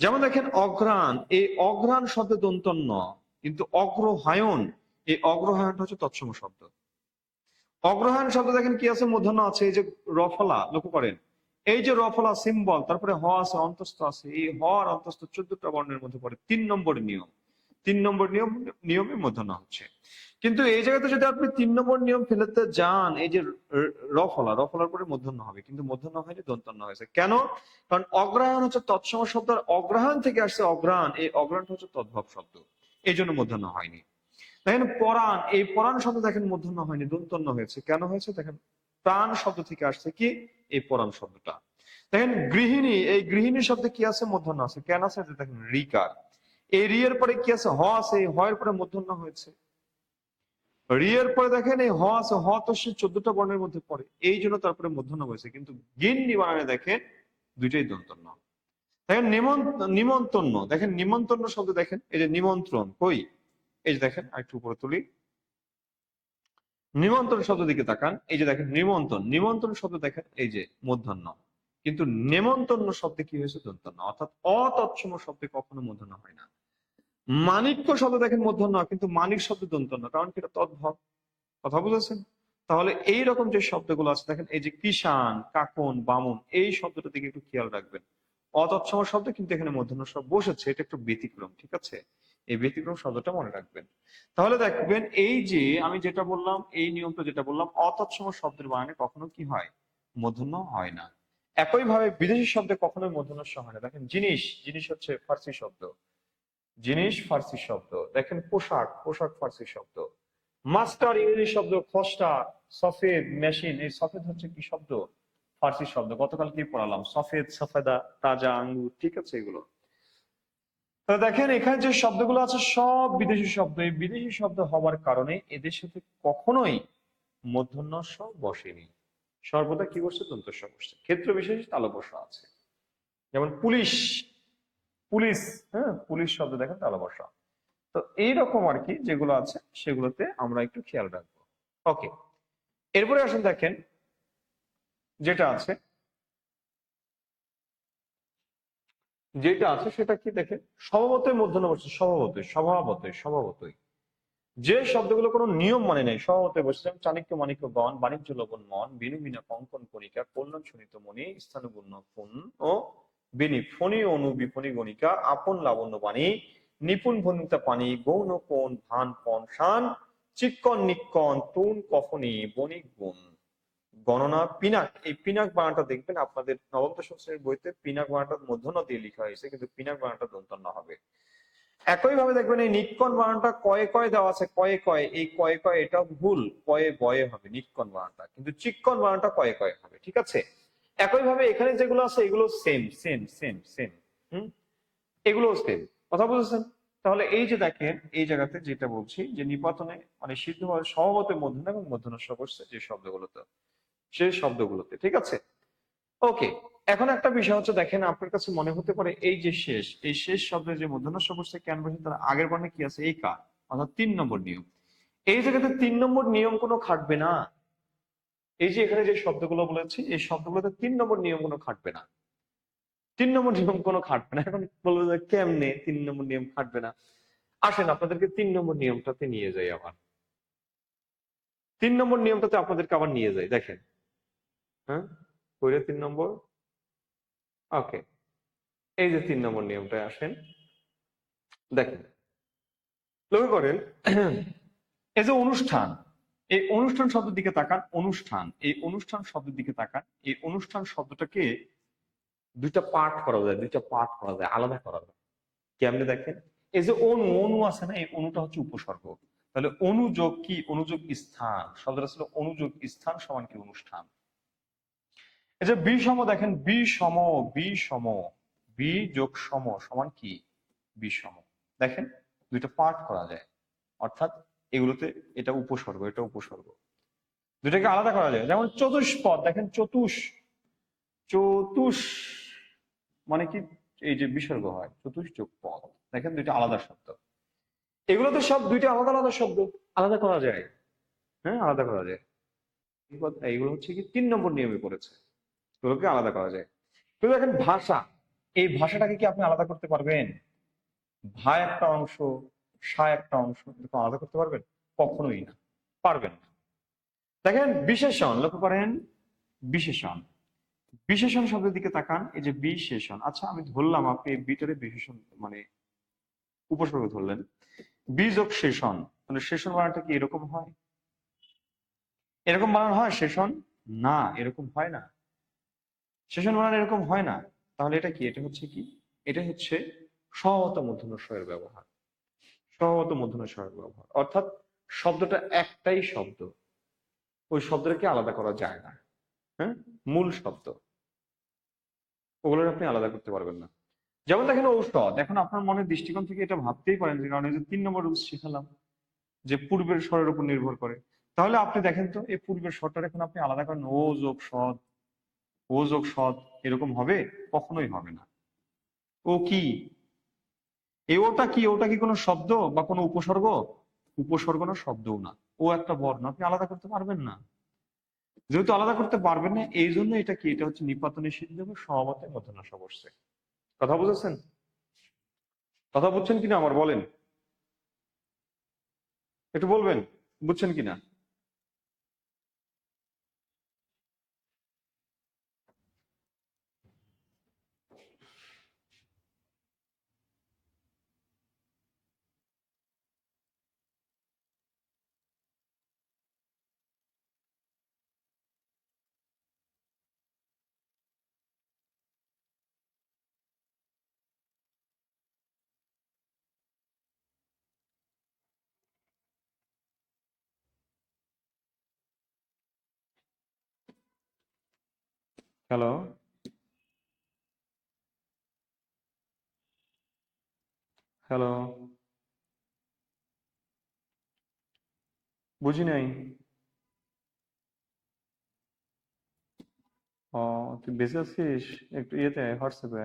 যেমন দেখেন অঘ্রাণ, এই অঘ্রাণ শব্দে দন্তন্য, কিন্তু অগ্রহায়ণ, এই অগ্রহায়ণটা হচ্ছে তৎসম শব্দ। অগ্রহায়ণ শব্দ দেখেন কি আছে, মূর্ধন্য আছে, এই যে রফলা, লক্ষ্য করেন, এই যে রফলা সিম্বল, তারপরে হ আছে, অন্তস্থ আছে, এই হ আর অন্তস্থ 14টা বর্ণের মধ্যে পড়ে, 3 নম্বর নিয়ম, 3 নম্বর নিয়মে মূর্ধন্য হচ্ছে। কিন্তু এই জায়গাতে যদি আপনি 3 নম্বর নিয়ম ফেলতে যান, এই যে রফলা, রফলার পরে মূর্ধন্য হবে, কিন্তু মূর্ধন্য হয়নি, দন্তন্য হয়েছে। কেন? কারণ অগ্রহায়ণ হচ্ছে তৎসম শব্দ, আর অগ্রহায়ণ থেকে আসছে অগ্রাণ, এই অগ্রাণটা হচ্ছে তদ্ভব শব্দ, এই জন্য মূর্ধন্য হয়নি। দেখেন পরাণ, এই পরাণ শব্দ দেখেন মূর্ধন্য হয়নি, দন্তন্য হয়েছে। কেন হয়েছে? দেখেন প্রাণ শব্দ থেকে আসছে কি এই পরাণ শব্দটা। দেখেন গৃহিণী, এই গৃহিণী শব্দে কি আছে, মূর্ধন্য আছে। কেন আছে? দেখেন রিকার, এই রি এর পরে কি আছে, হ আছে, এই হ এর পরে মূর্ধন্য হয়েছে। রি এর পরে দেখেন এই হ আছে, হ তো সে 14টা বর্ণের মধ্যে পড়ে, এই জন্য তারপরে মূর্ধন্য হয়েছে। কিন্তু গিন্নি বানানে দেখেন দুইটাই দন্তন্য। দেখেন নিমন্ত্রণ, দেখেন নিমন্ত্রণ শব্দ, দেখেন এই যে নিমন্ত্রণ, কই, এই যে দেখেন আরেকটু উপরে তুলি, নিমন্ত্রণ শব্দ দিকে তাকান, এই যে দেখেন নিমন্ত্রণ, নিমন্ত্রণ শব্দ দেখেন এই যে মূর্ধন্য, কিন্তু নেমন্তন্ন শব্দে কি হয়েছে? দন্তন্য। অর্থাৎ অতৎসম শব্দে কখনো মূর্ধন্য হয় না। মাণিক্য শব্দ দেখেন মূর্ধন্য, কিন্তু মানিক শব্দ দন্তন্য, কারণ কি এটা তদ্ভব। কথা বুঝেছেন? তাহলে এইরকম যে শব্দগুলো আছে দেখেন, এই যে কিষান, কাকন, বামুন, এই শব্দটার দিকে একটু খেয়াল রাখবেন। অতৎসম শব্দ কিন্তু এখানে মূর্ধন্য শব্দ বসেছে, এটা একটু ব্যতিক্রম, ঠিক আছে? এই ব্যতিক্রম শব্দটা মনে রাখবেন। তাহলে দেখবেন এই যে আমি যেটা বললাম, এই নিয়মটা যেটা বললাম, অতৎসম শব্দের বানানে কখনো কি হয়? মূর্ধন্য হয় না। একইভাবে বিদেশি শব্দে কখনোই মূর্ধন্য স হয় না। দেখেন জিনিস, জিনিস হচ্ছে ফার্সি শব্দ, জিনিস ফার্সি শব্দ। দেখেন পোশাক, পোশাক ফার্সি শব্দ। মাস্টার ইংরেজি শব্দ, খসটা, সফেদ, মেশিন, এই সফেদ হচ্ছে কি শব্দ? ফার্সি শব্দ। গতকাল কি পড়ালাম? সফেদ, সফেদা, তাজা আঙ্গুর, ঠিক আছে? এগুলো তো দেখেন এখানে যে শব্দগুলো আছে সব বিদেশি শব্দ। এই বিদেশি শব্দ হওয়ার কারণে এদের সাথে কখনোই মূর্ধন্য ষ বসেনি, সর্বদা কি করছে? দন্ত স বসছে। ক্ষেত্র বিশেষ তালবসা আছে, যেমন পুলিশ, পুলিশ, হ্যাঁ, পুলিশ শব্দ দেখেন তালবসা। তো এইরকম আর কি যেগুলো আছে সেগুলোতে আমরা একটু খেয়াল রাখবো। ওকে, এরপরে আসেন দেখেন যেটা আছে, যেটা আছে সেটা কি দেখেন, স্বভাবতই মূর্ধন্য বসছে। স্বভাবতই, স্বভাবতই, স্বভাবতই যে শব্দগুলো কোনো নিয়ম মানে নেই, স্বভাবতই বসছে। যেমন চাণক্য, মাণিক্য, গণ, বাণিজ্য, লবণ, মন, বিনু, মিনা, কঙ্কন, কণিকা, কল্যাণ, শোণিত, মণি, স্থানগুণ্য, ফুন ও বিনি, ফণি, অনু, বিপণী, গণিকা, আপন, লাবণ্য, বাণী, নিপুণ, ভনিতা, পানি, গৌণ, কোণ, ভান, পণ, শান, চিক্কন, নিক্কন, তুন, কফনি, বণিক, গুণ, গণনা, পিনাক। এই পিনাক বানানটা দেখবেন আপনাদের নবম দশম শ্রেণীর বইতে পিনাক বানানটা মূর্ধন্য দিয়ে লেখা হয়েছে, কিন্তু পিনাক বানানটা দন্তন্য হবে। একইভাবে দেখবেন এই নিক্কন বানানটা কয়ে কয়ে দেওয়া আছে, কয়ে কয়ে, এই কয়ে কয়ে এটা ভুল, কয়ে বয়ে হবে নিক্কন বানানটা, কিন্তু চিক্কন বানানটা কয়ে কয়ে হবে, ঠিক আছে? একইভাবে এখানে যেগুলো আছে এগুলো সেম সেম সেম সেম, হুম, এগুলো সেম। কথা বুঝেছেন? তাহলে এই যে দেখেন এই জায়গাতে যেটা বলছি যে নিপাতনে মানে সিদ্ধভাবে স্বভাবতের মধ্যে এবং মধ্যন বসছে যে শব্দগুলোতে, সেই শব্দগুলোতে, ঠিক আছে? ওকে, এখন একটা বিষয় হচ্ছে দেখেন আপনার কাছে মনে হতে পারে এই যে শেষ, এই শেষ শব্দের যে মূর্ধন্য স বসছে কেন বসে, তার আগের বর্ণে কি আছে? এই কা, অর্থাৎ 3 নম্বর নিয়ম। এই জায়গাতে 3 নম্বর নিয়ম কোনো খাটবে না। এই যে এখানে যে শব্দগুলো বলেছি এই শব্দগুলোতে 3 নম্বর নিয়ম কোনো খাটবে না। 3 নম্বর নিয়ম কোনো খাটবে না। এখন বলবো যে কেমনে 3 নম্বর নিয়ম খাটবে না? আসেন আপনাদেরকে 3 নম্বর নিয়মটাতে নিয়ে যাই আবার। 3 নম্বর নিয়মটাতে আপনাদেরকে আবার নিয়ে যাই, দেখেন। হ্যাঁ, কইরে 3 নম্বর। ওকে, এই যে 3 নম্বর নিয়মটায় আসেন, দেখেন, লক্ষ্য করেন এই যে অনুষ্ঠান, এই অনুষ্ঠান শব্দের দিকে তাকান। অনুষ্ঠান, এই অনুষ্ঠান শব্দের দিকে তাকান। এই অনুষ্ঠান শব্দটাকে দুইটা পার্ট করা যায়, দুইটা পার্ট করা যায়, আলাদা করা যায়। কেমনে দেখেন, এই যে অনু, অনু আছে না, এই অনুটা হচ্ছে উপসর্গ। তাহলে অনুযোগ কি? অনুযোগ স্থান, শব্দটা ছিল অনুযোগ স্থান সমান কি? অনুষ্ঠান। এই যে বিষম দেখেন, বিষম, বিষম, বি যোগ সম সমান কি? বিষম। দেখেন দুইটা পার্ট করা যায়, অর্থাৎ এগুলোতে এটা উপসর্গ, এটা উপসর্গ, দুটাকে আলাদা করা যায়। যেমন চতুষ্পদ, দেখেন চতুষ, চতুষ মানে কি? এই যে বিসর্গ হয়, চতুষ যোগ পদ, দেখেন দুইটা আলাদা শব্দ। এগুলো তো সব দুইটা আলাদা আলাদা শব্দ, আলাদা করা যায়। হ্যাঁ, আলাদা করা যায়। এইগুলো হচ্ছে কি 3 নম্বর নিয়মে পড়েছে, এগুলোকে আলাদা করা যায়। তো দেখেন ভাষা, এই ভাষাটাকে কি আপনি আলাদা করতে পারবেন? ভা একটা অংশ, সা একটা অংশ, এরকম আলাদা করতে পারবেন? কখনোই না, পারবেন না। দেখেন বিশেষণ, লক্ষ্য করেন বিশেষণ, বিশেষণ শব্দের দিকে তাকান। এই যে বিশেষণ, আচ্ছা আমি ধরলাম আপনি এই বিটারে বিশেষণ মানে উপসর্গ ধরলেন, বিযোগ শেষণ, মানে শেষণ বানানটা কি এরকম হয়? এরকম বানান হয় শেষণ? না, এরকম হয় না, শেষণ বানান এরকম হয় না। তাহলে এটা কি? এটা হচ্ছে কি? এটা হচ্ছে সহগত মূর্ধন্য ষ এর ব্যবহার, সহগত মূর্ধন্য ষ এর ব্যবহার। অর্থাৎ শব্দটা একটাই শব্দ, ওই শব্দটাকে আলাদা করা যায় না। হ্যাঁ, মূল শব্দ, ওগুলো আপনি আলাদা করতে পারবেন না। যেমন দেখেন ঔষধ, এখন আপনার মনের দৃষ্টিকোণ থেকে এটা ভাবতেই পারেন যে কারণ এই যে 3 নম্বর রুলস শিখালাম যে পূর্বের স্বরের উপর নির্ভর করে। তাহলে আপনি দেখেন তো এই পূর্বের স্বরটা এখন আপনি আলাদা করেন, ও যোগ সদ, ও যোগ সদ, এরকম হবে? কখনোই হবে না। ও কি? এই ওটা কি? ওটা কি কোনো শব্দ বা কোনো উপসর্গ? উপসর্গ না, শব্দও না, ও একটা বর্ণ, আপনি আলাদা করতে পারবেন না। যেহেতু আলাদা করতে পারবেন না, এই জন্য এটা কি, এটা হচ্ছে নিপাত নিষিদ্ধ এবং সহমতে মধ্যনাসা বসছে। কথা বুঝেছেন? কথা বুঝছেন কিনা আমার বলেন, একটু বলবেন বুঝছেন কিনা। হ্যালো, হ্যালো, বুঝি নাই। ও, তুই বেঁচে আছিস? একটু ইয়েতে হোয়াটসঅ্যাপে,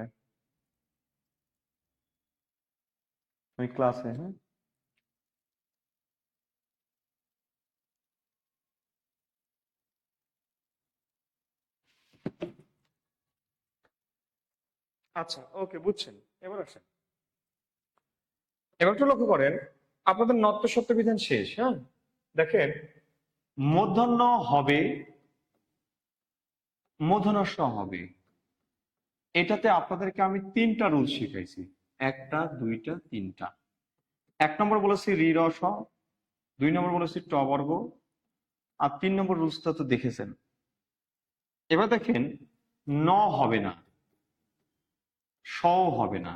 ওই ক্লাসে, হ্যাঁ। আচ্ছা, ওকে, বুঝছেন। এবার আসেন, এবার একটু লক্ষ্য করেন, আপনাদের নত্য সত্য বিধান শেষ, হ্যাঁ। দেখেন, মূর্ধন্য হবে, মূর্ধন্য হবে, এটাতে আপনাদেরকে আমি তিনটা রুল শিখাইছি। একটা, দুইটা, তিনটা। এক নম্বর বলেছি রি র স, দুই নম্বর বলেছি ট বর্গ, আর তিন নম্বর রুলসটা তো দেখেছেন। এবার দেখেন, ন হবে না, স হবে না,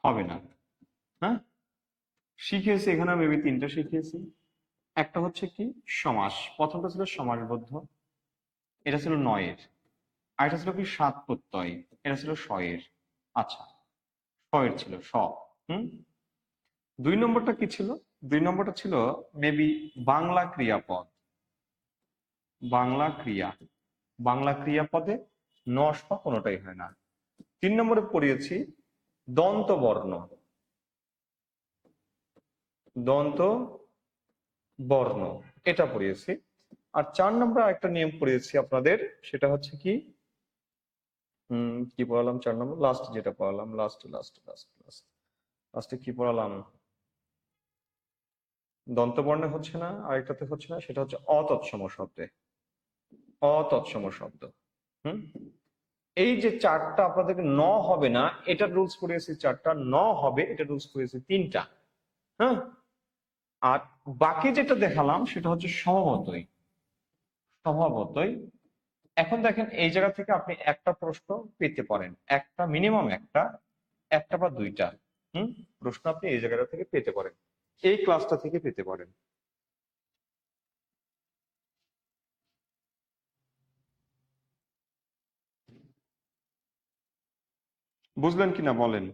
হবে না, হ্যাঁ। শিখিয়েছি এখানে মেবি তিনটা শিখিয়েছি। একটা হচ্ছে কি, সমাস, প্রথমটা ছিল সমাসবদ্ধ, এটা ছিল নয়ের। আর এটা ছিল কি, সাত প্রত্যয়, এটা ছিল শয়ের। আচ্ছা, শয়ের ছিল স। হুম। দুই নম্বরটা কি ছিল? দুই নম্বরটা ছিল মেবি বাংলা ক্রিয়াপদ, বাংলা ক্রিয়া, বাংলা ক্রিয়াপদে নস বা কোনোটাই হয় না। তিন নম্বরে পড়িয়েছি দন্ত বর্ণ, দন্ত বর্ণ, এটা পড়িয়েছি। আর চার নম্বর একটা নিয়ম পড়িয়েছি আপনাদের, সেটা হচ্ছে কি, কি পড়ালাম চার নম্বর, লাস্ট যেটা পড়ালাম, লাস্ট লাস্ট লাস্ট লাস্ট লাস্টে কি পড়ালাম, দন্তবর্ণে হচ্ছে না, আরেকটাতে হচ্ছে না, সেটা হচ্ছে অতৎসম শব্দে, অতৎসম শব্দ। হুম। এই যে চারটা আপনাদেরকে ন হবে না, এটা রুলস করেছি চারটা, ন হবে এটা রুলস করেছি তিনটা, হ্যাঁ। আর বাকি যেটা দেখালাম সেটা হচ্ছে স্বভাবতই, স্বভাবতই। এখন দেখেন, এই জায়গা থেকে আপনি একটা প্রশ্ন পেতে পারেন, একটা মিনিমাম একটা, একটা বা দুইটা প্রশ্ন আপনি এই জায়গাটা থেকে পেতে পারেন, এই ক্লাসটা থেকে পেতে পারেন। বুঝলেন কিনা বলেন।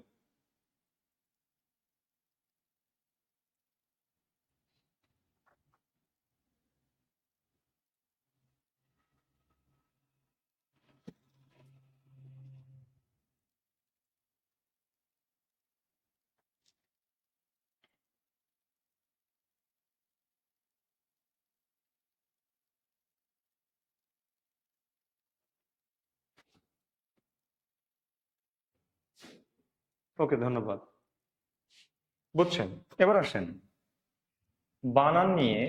ওকে, ধন্যবাদ। বুঝছেন। এবার আসেন, বানান নিয়ে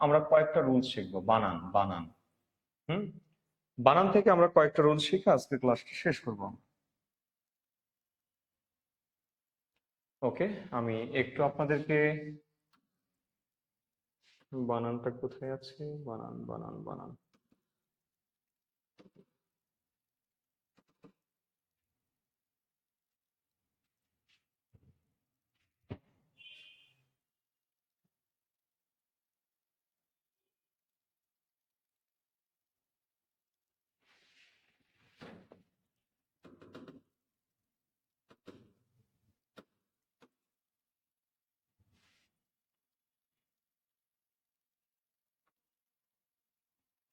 আমরা কয়েকটা রুলস শিখবো। বানান, বানান। হুম। বানান থেকে আমরা কয়েকটা রুলস শিখে আজকে ক্লাসটা শেষ করবো। ওকে, আমি একটু আপনাদেরকে, বানানটা কোথায় আছে, বানান বানান বানান,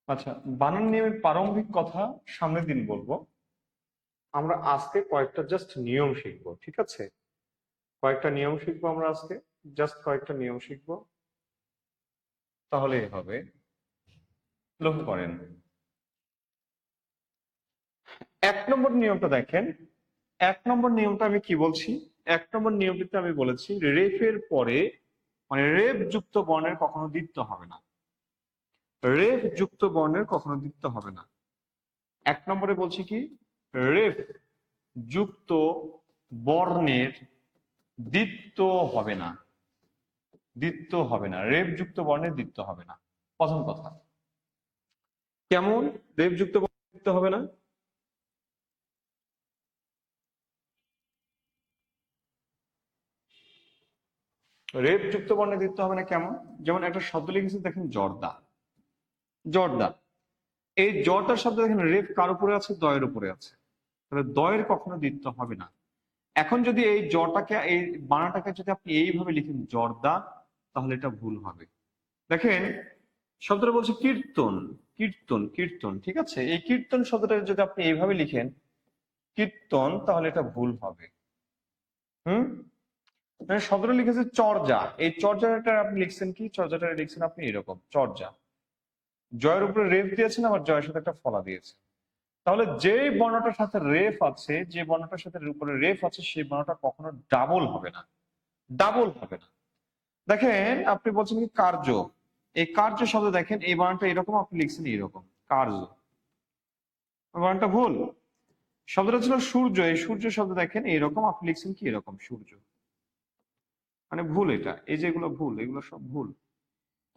আচ্ছা। বানান নিয়ে আমি প্রারম্ভিক কথা সামনের দিন বলবো। আমরা আজকে কয়েকটা জাস্ট নিয়ম শিখবো, ঠিক আছে? কয়েকটা নিয়ম শিখবো আমরা আজকে, জাস্ট কয়েকটা নিয়ম শিখবো, তাহলেই হবে। লক্ষ্য করেন 1 নম্বর নিয়মটা দেখেন। 1 নম্বর নিয়মটা আমি কি বলছি? 1 নম্বর নিয়মটিতে আমি বলেছি রেফের পরে মানে রেফ যুক্ত বর্ণের কখনো দ্বিত্ব হবে না। রেফ যুক্ত বর্ণের কখনো দ্বিত্ব হবে না। 1 নম্বরে বলছি কি রেফ যুক্ত বর্ণের দ্বিত্ব হবে না। দ্বিত্ব হবে না, রেফ যুক্ত বর্ণের দ্বিত্ব হবে না। প্রথম কথা, কেমন রেফ যুক্ত বর্ণের দ্বিত্ব হবে না? রেফ যুক্ত বর্ণের দ্বিত্ব হবে না কেমন? যেমন একটা শব্দ লিখেছে দেখেন জর্দা। জর্দা, এই জর্দার শব্দ দেখেন রেফ কার উপরে আছে? দয়ের উপরে আছে। তাহলে দয়ের কখনো দ্বিত্ব হবে না। এখন যদি এই জটাকে এই বানাটাকে যদি আপনি এইভাবে লিখেন জর্দা, তাহলে এটা ভুল হবে। দেখেন শব্দটা বলছে কীর্তন, কীর্তন, কীর্তন, ঠিক আছে? এই কীর্তন শব্দটা যদি আপনি এইভাবে লিখেন কীর্তন, তাহলে এটা ভুল হবে। হুম, মানে শব্দটা লিখেছে চর্যা, এই চর্যাটা আপনি লিখছেন কি? চর্যাটা লিখছেন আপনি এরকম চর্যা, জয়ের উপরে রেফ দিয়েছেন, আবার জয়ের সাথে একটা ফলা দিয়েছেন। তাহলে যে বর্ণটার সাথে রেফ আছে, যে বর্ণটার সাথে উপরে রেফ আছে, সেই বর্ণটা কখনো ডাবল হবে না। ডাবল হবে না। দেখেন আপনি বলছেন কি কার্য, এই কার্য শব্দ দেখেন এই বানানটা এরকম, আপনি লিখছেন এরকম কার্য, বানানটা ভুল। শব্দটা ছিল সূর্য, এই সূর্য শব্দ দেখেন এইরকম, আপনি লিখছেন কি এরকম সূর্য, মানে ভুল। এটা এই যে এগুলো ভুল, এগুলো সব ভুল,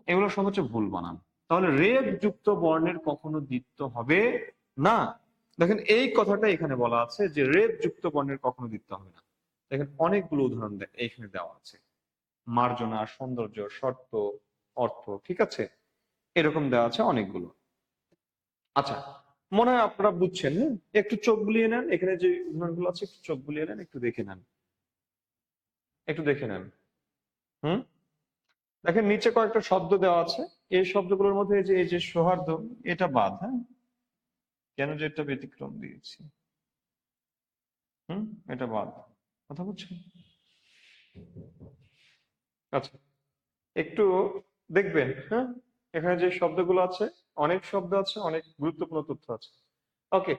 এগুলো সব হচ্ছে ভুল বানান। তাহলে রেফ যুক্ত বর্ণের কখনো দ্বিত্ব হবে না। দেখেন এই কথাটা এখানে বলা আছে যে রেফ যুক্ত বর্ণের কখনো দ্বিত্ব হবে না। দেখেন অনেকগুলো উদাহরণ এখানে দেওয়া আছে, মার্জনা, সৌন্দর্য, শর্ত, অর্থ, ঠিক আছে? এরকম দেওয়া আছে অনেকগুলো। আচ্ছা, মনে হয় আপনারা বুঝছেন। হ্যাঁ, একটু চোখ বুলিয়ে নেন, এখানে যে উদাহরণগুলো আছে একটু চোখ বুলিয়ে নেন, একটু দেখে নেন, একটু দেখে নেন। হুম, দেখেন নিচে কয়েকটা শব্দ দেওয়া আছে, এই শব্দগুলোর মধ্যে এই যে সৌহার্দ্য, এটা বাদ। হ্যাঁ, কেন যে এটা ব্যতিক্রম দিয়েছি। হুম, এটা বাদ। কথা বুঝছেন? আচ্ছা, একটু দেখবেন। হ্যাঁ, এখানে যে শব্দগুলো আছে, অনেক শব্দ আছে, অনেক গুরুত্বপূর্ণ তথ্য আছে। ওকে,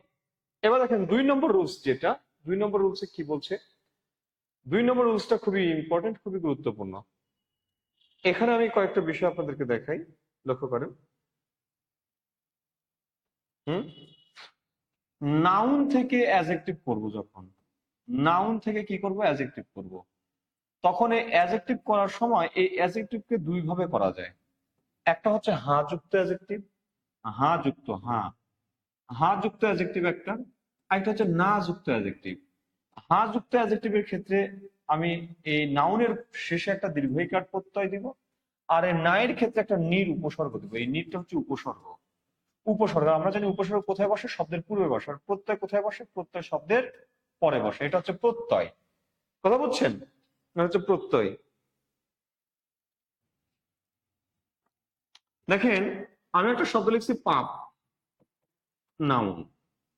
এবার দেখেন 2 নম্বর রুলস, যেটা 2 নম্বর রুলসে কি বলছে? 2 নম্বর রুলসটা খুবই ইম্পর্টেন্ট, খুবই গুরুত্বপূর্ণ। এখানে আমি কয়েকটা বিষয় আপনাদেরকে দেখাই, লক্ষ্য করেন। হুম, নাউন থেকে অ্যাজেক্টিভ করব, যখন নাউন থেকে কি করব? অ্যাজেক্টিভ করব। তখন এই অ্যাজেক্টিভ করার সময় এই অ্যাজেক্টিভকে দুই ভাবে করা যায়। একটা হচ্ছে হা যুক্ত অ্যাজেক্টিভ, হা যুক্ত, হা, হা যুক্ত অ্যাজেক্টিভ একটা। আরেকটা হচ্ছে না যুক্ত অ্যাজেক্টিভ। হা যুক্ত অ্যাজেক্টিভের ক্ষেত্রে আমি এই নাউনের শেষে একটা দীর্ঘইকার প্রত্যয় দিব, আর এই না এর ক্ষেত্রে একটা নির উপসর্গ দিব। এই নিরটা হচ্ছে উপসর্গ। উপসর্গ আমরা জানি উপসর্গ কোথায় বসে? শব্দের পূর্বে বসে। আর প্রত্যয় কোথায় বসে? প্রত্যয় শব্দের পরে বসে। এটা হচ্ছে প্রত্যয়। কথা বুঝছেন? এটা হচ্ছে প্রত্যয়। দেখেন আমি একটা শব্দ লিখছি পাপ, নাউন।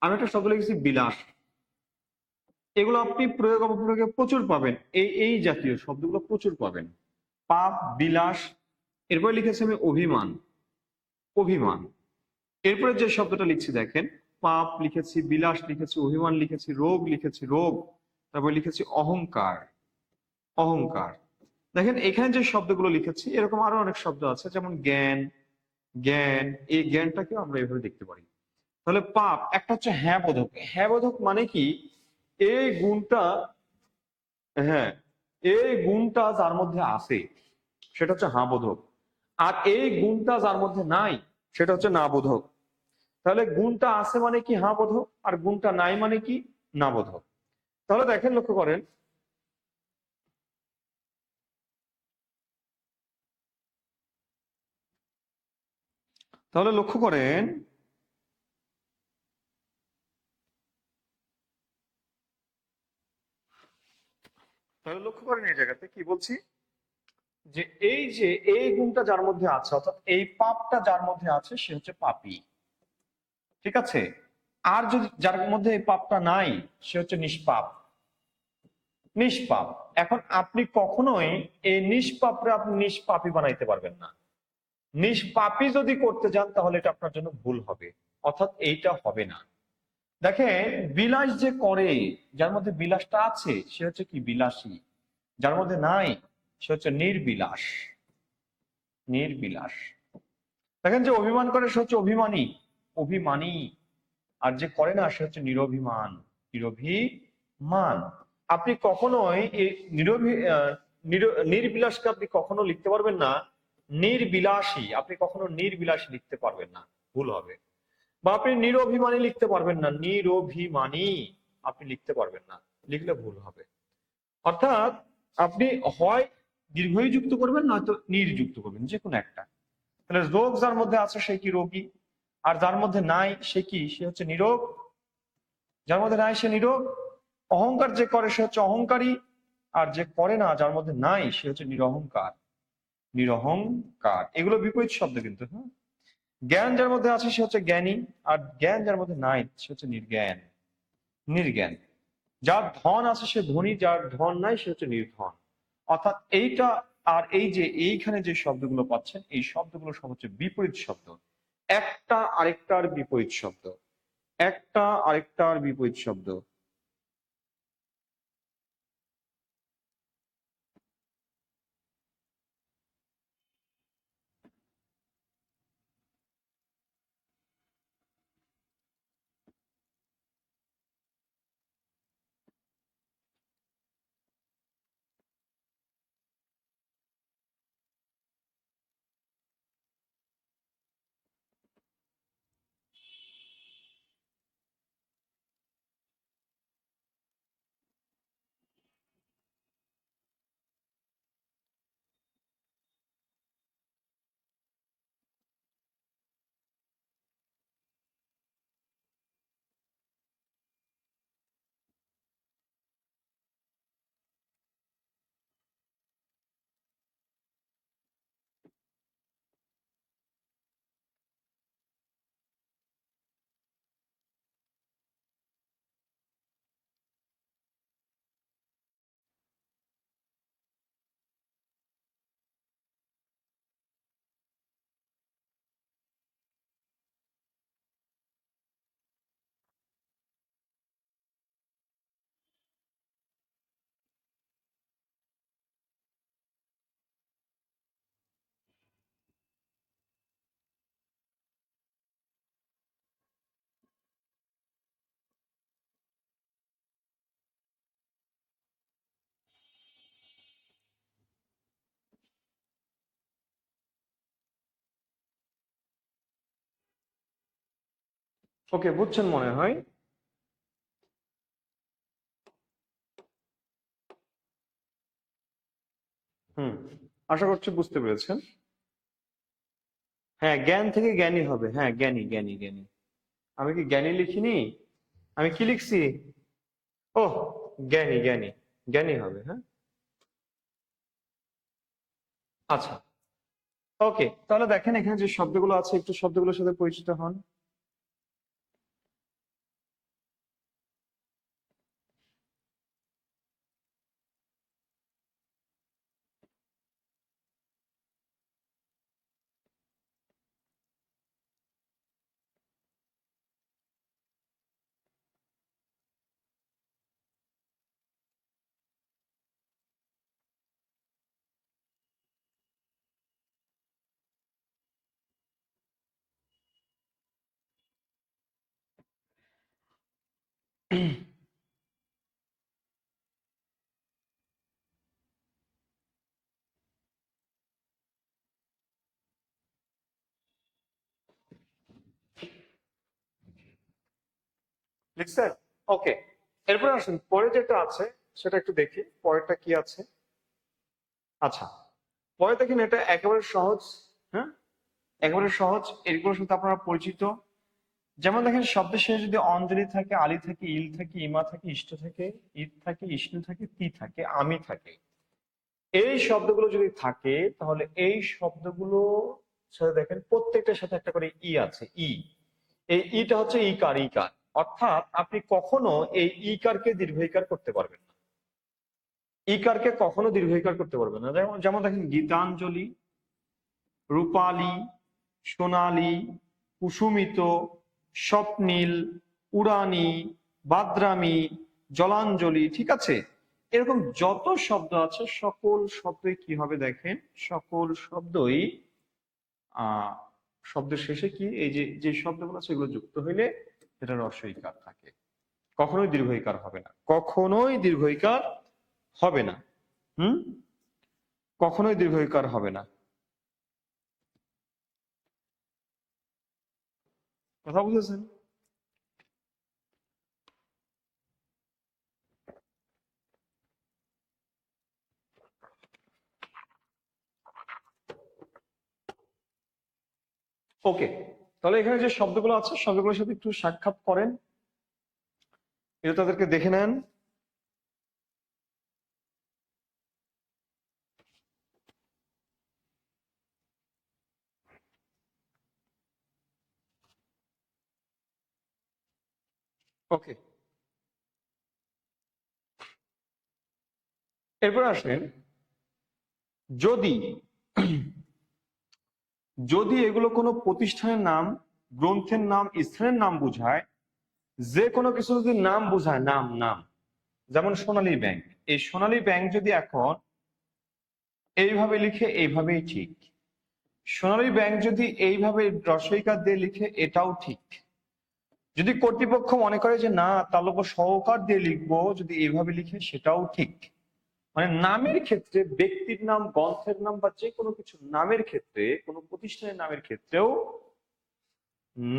আমি একটা শব্দ লিখছি বিলাস। এগুলো আপনি প্রয়োগ অপপ্রয়োগে প্রচুর পাবেন, এই এই জাতীয় শব্দগুলো প্রচুর পাবেন। পাপ, বিলাস। এরপরে লিখেছি আমি অভিমান, অভিমান। এরপরে যে শব্দটা লিখছি দেখেন, পাপ লিখেছি, বিলাস লিখেছি, অভিমান লিখেছি, রোগ লিখেছি, রোগ। তারপরে লিখেছি অহংকার, অহংকার। দেখেন এখানে যে শব্দগুলো লিখেছি এরকম আরো অনেক শব্দ আছে, যেমন জ্ঞান, জ্ঞান। এই জ্ঞানটাকেও আমরা এভাবে দেখতে পারি। তাহলে পাপ একটা হচ্ছে হ্যাঁ বোধক। হ্যাঁ বোধক মানে কি? এই গুণটা, হ্যাঁ, এই গুণটা যার মধ্যে আছে সেটা হচ্ছে হ্যাঁ বোধক। আর এই গুণটা যার মধ্যে নাই সেটা হচ্ছে না বোধক। তাহলে গুণটা আছে মানে কি? হ্যাঁ বোধক। আর গুণটা নাই মানে কি? না বোধক। তাহলে দেখেন, লক্ষ্য করেন, তাহলে লক্ষ্য করেন, তাহলে লক্ষ্য করেন এই জায়গাতে কি বলছি, যে এই যে এই গুণটা যার মধ্যে আছে, অর্থাৎ এই পাপটা যার মধ্যে আছে সে হচ্ছে পাপী, ঠিক আছে? আর যদি যার মধ্যে এই পাপটা নাই সে হচ্ছে নিষ্পাপ, নিষ্পাপ। এখন আপনি কখনোই এই নিষ্পাপরে আপনি নিষ্পাপী বানাইতে পারবেন না। নিষ্পাপী যদি করতে যান তাহলে এটা আপনার জন্য ভুল হবে, অর্থাৎ এইটা হবে না। দেখেন বিলাস যে করে, যার মধ্যে বিলাসটা আছে সে হচ্ছে কি বিলাসী, যার মধ্যে নাই সে হচ্ছে নির্বিলাস। নির্বিলাস। দেখেন যে অভিমান করে সে হচ্ছে অভিমানী, অভিমানী। আর যে করে না সে হচ্ছে নিরভিমান, নিরভিমান। আপনি কখনোই এই নির্বিলাসকে আপনি কখনো লিখতে পারবেন না নির্বিলাসী, আপনি কখনো নির্বিলাসী লিখতে পারবেন না, ভুল হবে। বা আপনি নিরভিমানী লিখতে পারবেন না, নিরভিমানী আপনি লিখতে পারবেন না, লিখলে ভুল হবে। অর্থাৎ আপনি হয় দীর্ঘই যুক্ত করবেন নয়তো নির্যুক্ত করবেন, যে কোনো একটা। তাহলে রোগ যার মধ্যে আছে সে কি রোগী, আর যার মধ্যে নাই সে কি, সে হচ্ছে নিরোগ। যার মধ্যে নাই সে নিরোগ। অহংকার যে করে সে হচ্ছে অহংকারী, আর যে করে না যার মধ্যে নাই সে হচ্ছে নিরহংকার। নিরহংকার এগুলো বিপরীত শব্দ কিন্তু, হ্যাঁ। জ্ঞান যার মধ্যে আছে সে হচ্ছে জ্ঞানী, আর জ্ঞান যার মধ্যে নাই সে হচ্ছে নির্জ্ঞান। নির্জ্ঞান। যার ধন আছে সে ধনী, যার ধন নাই সে হচ্ছে নির্ধন। অর্থাৎ এইটা আর এই যে এইখানে যে শব্দগুলো পাচ্ছেন এই শব্দগুলো সব হচ্ছে বিপরীত শব্দ, একটা আরেকটার বিপরীত শব্দ, একটা আরেকটার বিপরীত শব্দ। ওকে, বুঝছেন মনে হয়। হুম, আশা করছি বুঝতে পেরেছেন। হ্যাঁ, জ্ঞান থেকে জ্ঞানী হবে, হ্যাঁ জ্ঞানী জ্ঞানী জ্ঞানী। আমি কি জ্ঞানী লিখিনি? আমি কি লিখছি? ওহ, জ্ঞানী জ্ঞানী, জ্ঞানী হবে, হ্যাঁ। আচ্ছা, ওকে, তাহলে দেখেন এখানে যে শব্দগুলো আছে একটু শব্দগুলোর সাথে পরিচিত হন। লিখছেন? ওকে, এরপরে আসুন পরে যেটা আছে সেটা একটু দেখি, পরেরটা কি আছে। আচ্ছা, পরে দেখেন এটা একেবারে সহজ, হ্যাঁ, একেবারে সহজ, এগুলোর সাথে আপনারা পরিচিত। যেমন দেখেন শব্দের শেষে যদি অঞ্জলি থাকে, আলি থাকে, ইল থাকে, ইমা থাকে, ইষ্ট থাকে, ঈদ থাকে, ইষ্ণু থাকে, তি থাকে, আমি থাকে, এই শব্দগুলো যদি থাকে তাহলে এই শব্দগুলো সাথে দেখেন প্রত্যেকটার সাথে একটা করে ই আছে, ই। এই ইটা হচ্ছে ইকার, ইকার। অর্থাৎ আপনি কখনো এই ইকারকে দীর্ঘইকার করতে পারবেন না, ইকারকে কখনো দীর্ঘইকার করতে পারবেন না। যেমন যেমন দেখেন গীতাঞ্জলি, রূপালী, সোনালী, কুসুমিত, স্বপ্নীল, উড়ানি, বাদ্রামী, জলাঞ্জলি, ঠিক আছে? এরকম যত শব্দ আছে সকল শব্দই কি হবে দেখেন, সকল শব্দই শব্দের শেষে কি এই যে যে শব্দগুলো আছে এগুলো যুক্ত হইলে এটা রস্বইকার থাকে, কখনোই দীর্ঘইকার হবে না, কখনোই দীর্ঘইকার হবে না। হুম, কখনোই দীর্ঘইকার হবে না। কথা বুঝেছেন? ওকে, তাহলে এখানে যে শব্দগুলো আছে শব্দগুলোর সাথে একটু সাক্ষাৎ করেন, এটা তাদেরকে দেখে নেন। ওকে, এরপর আসেন, যদি যদি এগুলো কোনো প্রতিষ্ঠানের নাম, গ্রন্থের নাম, স্থানের নাম বোঝায়, যে কোনো কিছু যদি নাম বোঝায়, নাম নাম, যেমন সোনালী ব্যাংক, এই সোনালী ব্যাংক যদি এখন এইভাবে লিখে এইভাবেই ঠিক, সোনালী ব্যাংক যদি এইভাবে রসইকার দিয়ে লিখে এটাও ঠিক, যদি কর্তৃপক্ষ মনে করে যে না তালব্য সহকার দিয়ে লিখবো, যদি এইভাবে লিখে সেটাও ঠিক। মানে নামের ক্ষেত্রে, ব্যক্তির নাম, গ্রন্থের নাম বা যে কোনো কিছু নামের ক্ষেত্রে, কোনো প্রতিষ্ঠানের নামের ক্ষেত্রেও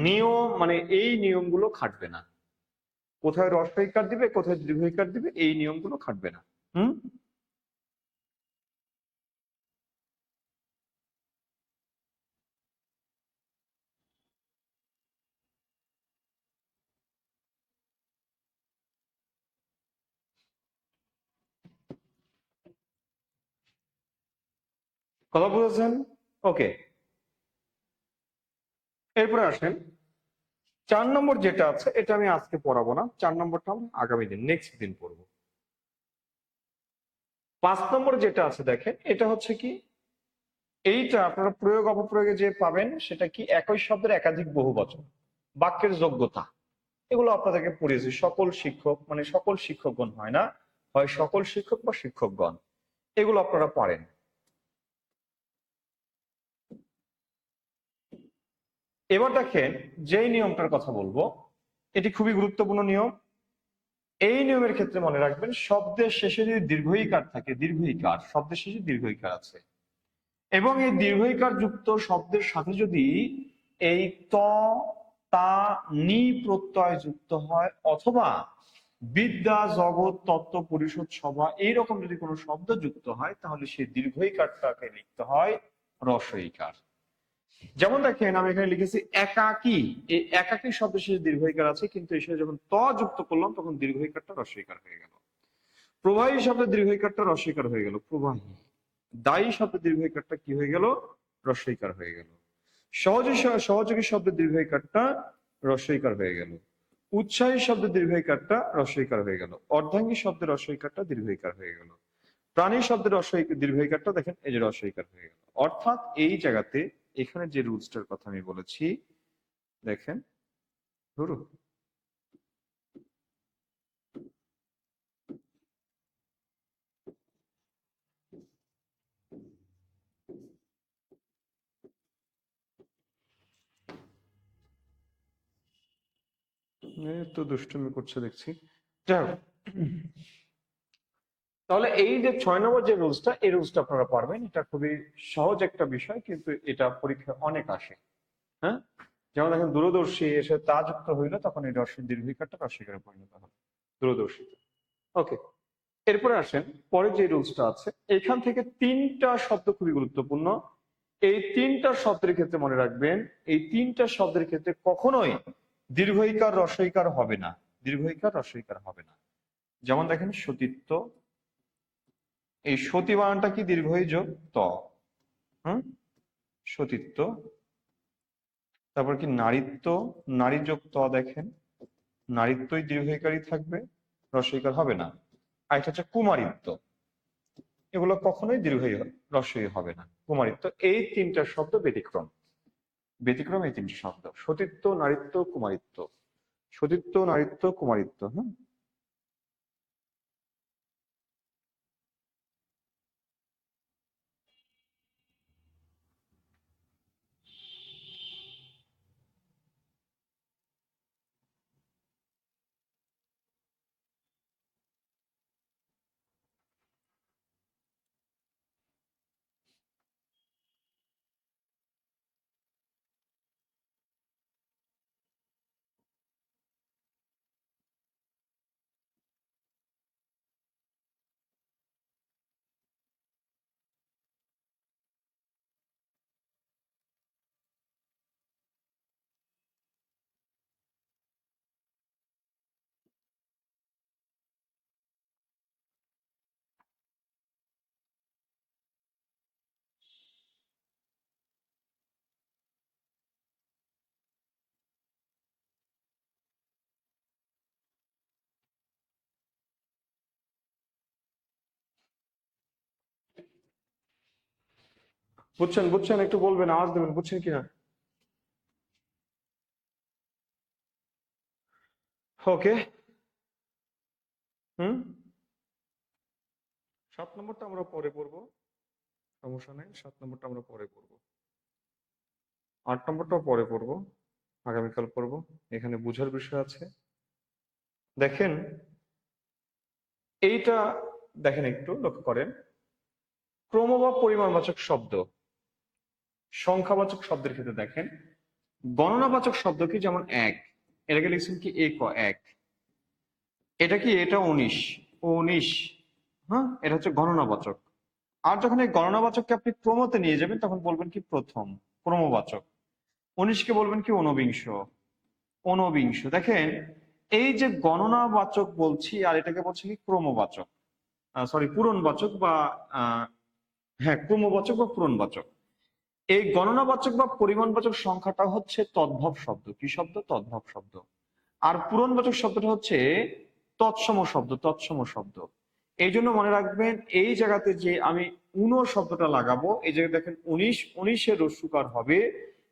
নিয়ম, মানে এই নিয়মগুলো খাটবে না। কোথায় রস্বইকার দিবে, কোথায় দীর্ঘইকার দিবে, এই নিয়মগুলো খাটবে না। হুম, কথা বুঝেছেন? ওকে, এরপরে আসেন 4 নম্বর যেটা আছে, এটা আমি আজকে পড়াবো না, 4 নম্বরটা আমরা আগামী দিন, নেক্সট দিন পড়বো। 5 নম্বর যেটা আছে দেখেন, এটা হচ্ছে কি, এইটা আপনারা প্রয়োগ অপপ্রয়োগে যে পাবেন সেটা কি, একই শব্দের একাধিক বহুবচন, বাক্যের যোগ্যতা, এগুলো আপনাদেরকে পড়িয়েছি। সকল শিক্ষক, মানে সকল শিক্ষকগণ হয় না, হয় সকল শিক্ষক বা শিক্ষকগণ, এগুলো আপনারা পারেন। এবার দেখেন, যেই নিয়মটার কথা বলবো এটি খুবই গুরুত্বপূর্ণ নিয়ম। এই নিয়মের ক্ষেত্রে মনে রাখবেন, শব্দের শেষে যদি দীর্ঘইকার থাকে, দীর্ঘইকার, শব্দের শেষে দীর্ঘইকার আছে, এবং এই দীর্ঘইকার যুক্ত শব্দের সাথে যদি এই ত, তা, নি প্রত্যয় যুক্ত হয়, অথবা বিদ্যা, জগৎ, তত্ত্ব, পরিষদ, সভা, এইরকম যদি কোনো শব্দ যুক্ত হয়, তাহলে সেই দীর্ঘইকারটাকে লিখতে হয় রস্বইকার। যেমন দেখেন, আমি এখানে লিখেছি একাকী, এই একাকী শব্দের শেষে দীর্ঘইকার আছে, কিন্তু এসে যখন ত যুক্ত করলাম তখন দীর্ঘইকারটা রস্বইকার হয়ে গেল। প্রবাহী শব্দের দীর্ঘইকারটা রস্বইকার হয়ে গেল, প্রবাহী। দায়ী শব্দের দীর্ঘইকারটা কি হয়ে গেল, রস্বইকার হয়ে গেল। সহযোগী শব্দের দীর্ঘইকারটা রস্বইকার হয়ে গেল। উৎসাহী শব্দের দীর্ঘইকারটা রস্বইকার হয়ে গেল। অর্ধাঙ্গী শব্দের রস্বইকারটা দীর্ঘইকার হয়ে গেল। প্রাণী শব্দের দীর্ঘইকারটা দেখেন এই যে রস্বইকার হয়ে গেল। অর্থাৎ এই জায়গাতে এখানে যে রুলসটার কথা আমি বলেছি দেখেন, ধরো তো দুষ্টুমি করছে দেখছি। যাই হোক, তাহলে এই যে 6 নম্বর যে রুলসটা, এই রুলসটা আপনারা পারবেন, এটা খুবই সহজ একটা বিষয়, কিন্তু এটা পরীক্ষায় অনেক আসে। হ্যাঁ, যেমন দেখেন দূরদর্শী এসে তা যুক্ত হইলো, তখন এই রস্যের দীর্ঘিকারটা রস্যিকারে পরিণত হবে, দূরদর্শী। ওকে, এরপরে আসেন পরে যে রুলসটা আছে, এখান থেকে 3টা শব্দ খুবই গুরুত্বপূর্ণ। এই 3টা শব্দের ক্ষেত্রে মনে রাখবেন, এই 3টা শব্দের ক্ষেত্রে কখনোই দীর্ঘইকার রস্বইকার হবে না, দীর্ঘইকার রস্বইকার হবে না। যেমন দেখেন সতীত্ব, এই সতী বানানটা কি দীর্ঘই যোগ ত, হম, সতীত্ব। তারপর কি নারীত্ব, নারী যোগ ত, দেখেন নারীত্বই দীর্ঘইকারই থাকবে, রস্বইকার হবে না। আর এটা হচ্ছে কুমারিত্ব, এগুলো কখনোই রস্বই হবে না। কুমারিত্ব এই তিনটা শব্দ ব্যতিক্রম। ব্যতিক্রম এই তিনটি শব্দ: সতীত্ব, নারীত্ব, কুমারিত্ব। সতীত্ব, নারীত্ব, কুমারিত্ব। হ্যাঁ, বুঝছেন? বুঝছেন? একটু বলবেন, আওয়াজ দেবেন, বুঝছেন কিনা? ওকে। হুম। 7 নম্বরটা আমরা পরে পড়বো, সমস্যা নেই। 7 নম্বরটা আমরা পরে পড়বো। 8 নম্বরটাও পরে পড়বো, আগামীকাল পড়বো। এখানে বুঝার বিষয় আছে। দেখেন, এইটা দেখেন, একটু লক্ষ্য করেন। ক্রম বা পরিমাণবাচক শব্দ, সংখ্যাবাচক শব্দের ক্ষেত্রে দেখেন, গণনাবাচক শব্দ কি? যেমন এক, এটাকে লিখছেন কি এক। এটা কি? এটা 19, 19। হ্যাঁ, এটা হচ্ছে গণনাবাচক। আর যখন এই গণনাবাচককে আপনি ক্রমতে নিয়ে যাবেন, তখন বলবেন কি প্রথম, ক্রমবাচক। 19কে বলবেন কি ঊনবিংশ, ঊনবিংশ। দেখেন, এই যে গণনাবাচক বলছি আর এটাকে বলছি কি ক্রমবাচক, সরি পূরণবাচক বা আহ, হ্যাঁ, ক্রমবাচক বা পূরণবাচক। এই গণনাবাচক বা পরিমাণবাচক সংখ্যাটা হচ্ছে তদ্ভব শব্দ। কি শব্দ? তদ্ভব শব্দ। আর পূরণবাচক শব্দটা হচ্ছে তৎসম শব্দ, তৎসম শব্দ। এই জন্য মনে রাখবেন, এই জায়গাতে যে আমি ঊন শব্দটা লাগাবো, এই জায়গায় দেখেন 19, 19-এর রস্যুকার হবে,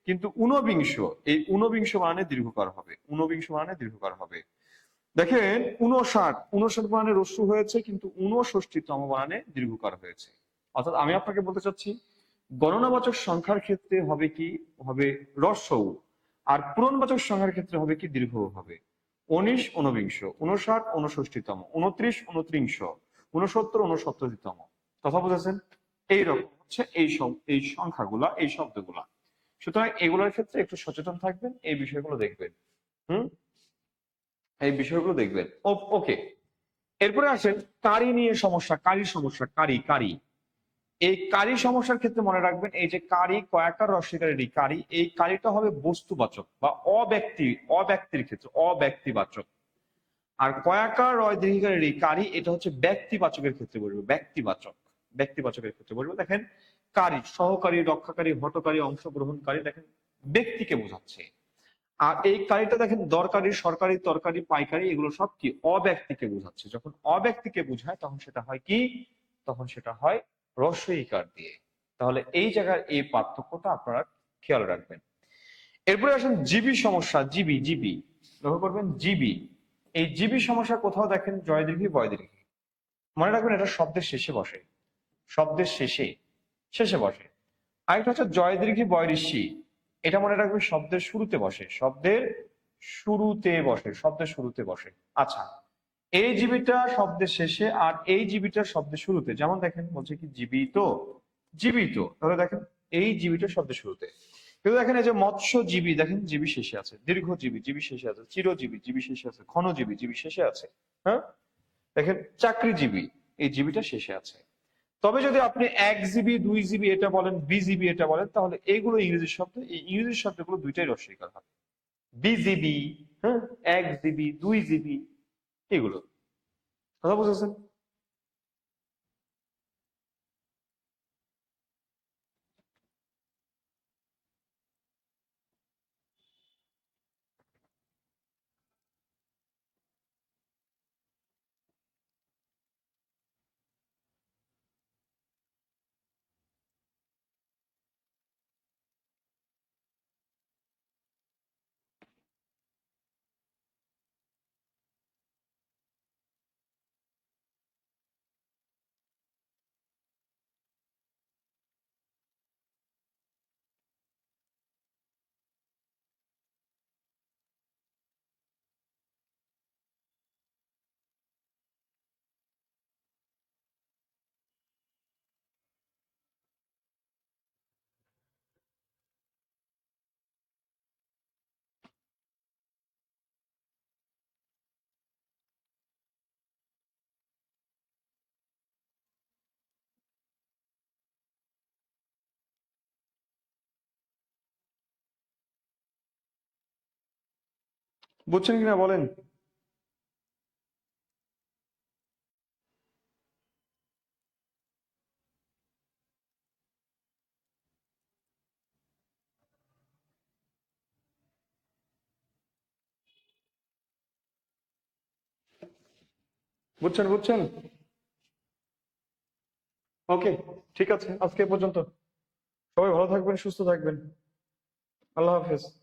কিন্তু ঊনবিংশ, এই ঊনবিংশ মানে দীর্ঘকার হবে, ঊনবিংশ মানে দীর্ঘকার হবে। দেখেন 59, 59 মানে রস্যু হয়েছে, কিন্তু 69তম মানে দীর্ঘকার হয়েছে। অর্থাৎ আমি আপনাকে বলতে চাচ্ছি, গণনাবাচক সংখ্যার ক্ষেত্রে হবে কি? হবে হ্রস্ব উ। আর পূরণবাচক সংখ্যার ক্ষেত্রে হবে কি? দীর্ঘ উ হবে। 19, ঊনবিংশ, 59, 69তম, 29, ঊনত্রিংশ, 69, 69তম। কথা বুঝেছেন? এইরকম হচ্ছে এই সংখ্যাগুলা, এই শব্দগুলা। সুতরাং এগুলোর ক্ষেত্রে একটু সচেতন থাকবেন, এই বিষয়গুলো দেখবেন। হুম, এই বিষয়গুলো দেখবেন। ওকে। এরপরে আসেন কারি নিয়ে সমস্যা, কারি সমস্যা, কারি, কারি। এই কারি সমস্যার ক্ষেত্রে মনে রাখবেন, এই যে কারি, কয়াকার রস্বইকারী কারি, এই কারিটা হবে বস্তুবাচক বা অব্যক্তির ক্ষেত্রে অব্যক্তিবাচক। আর কয়াকার রয় দীর্ঘিকারী কারি, এটা হচ্ছে ব্যক্তিবাচকের ক্ষেত্রে বলবো, ব্যক্তিবাচক, ব্যক্তিবাচকের ক্ষেত্রে বলবো। দেখেন, কারি সহকারী, রক্ষাকারী, হটকারী, অংশগ্রহণকারী, দেখেন ব্যক্তিকে বোঝাচ্ছে। আর এই কারিটা দেখেন দরকারি, সরকারি, তরকারি, পাইকারি, এগুলো সব কি? অব্যক্তিকে বোঝাচ্ছে। যখন অব্যক্তিকে বোঝায় তখন সেটা হয় কি? তখন সেটা হয় রস্বইকার দিয়ে। তাহলে এই জায়গার এই পার্থক্যটা আপনারা খেয়াল রাখবেন। এরপরে আসেন জীবী সমস্যা, জীবী, জীবী। লক্ষ্য করবেন জীবী। এই জীবী সমস্যা কোথাও দেখেন জয় দীর্ঘী, বয় দীর্ঘী। মনে রাখবেন, এটা শব্দের শেষে বসে, শব্দের শেষে, শেষে বসে। আরেকটা হচ্ছে জয় দীর্ঘী, বয় ঋষি। এটা মনে রাখবেন শব্দের শুরুতে বসে, শব্দের শুরুতে বসে, শব্দের শুরুতে বসে। আচ্ছা, এই জীবিটা শব্দের শেষে আর এই জীবিটা শব্দের শুরুতে। যেমন দেখেন বলছে কি জীবিত, জীবিত, তাহলে দেখেন এই জীবিটা শব্দের শুরুতে। কিন্তু দেখেন এই যে মৎস্যজীবী, দেখেন জীবী শেষে আছে, দীর্ঘজীবী জীবী শেষে আছে, চিরজীবী জীবী শেষে আছে, ক্ষণজীবী জীবী শেষে আছে। হ্যাঁ, দেখেন চাকরিজীবী, এই জীবিটা শেষে আছে। তবে যদি আপনি 1 জিবি, 2 জিবি এটা বলেন, বিজিবি এটা বলেন, তাহলে এইগুলো ইংরেজি শব্দ, এই ইংরেজি শব্দগুলো দুইটাই রস্বইকার হবে। বিজিবি, হ্যাঁ, 1 জিবি, 2 জিবি, এগুলো। কথা বুঝেছেন? বুঝছেন কিনা বলেন। বুঝছেন বুঝছেন। ওকে, ঠিক আছে, আজকে এ পর্যন্ত। সবাই ভালো থাকবেন, সুস্থ থাকবেন। আল্লাহ হাফেজ।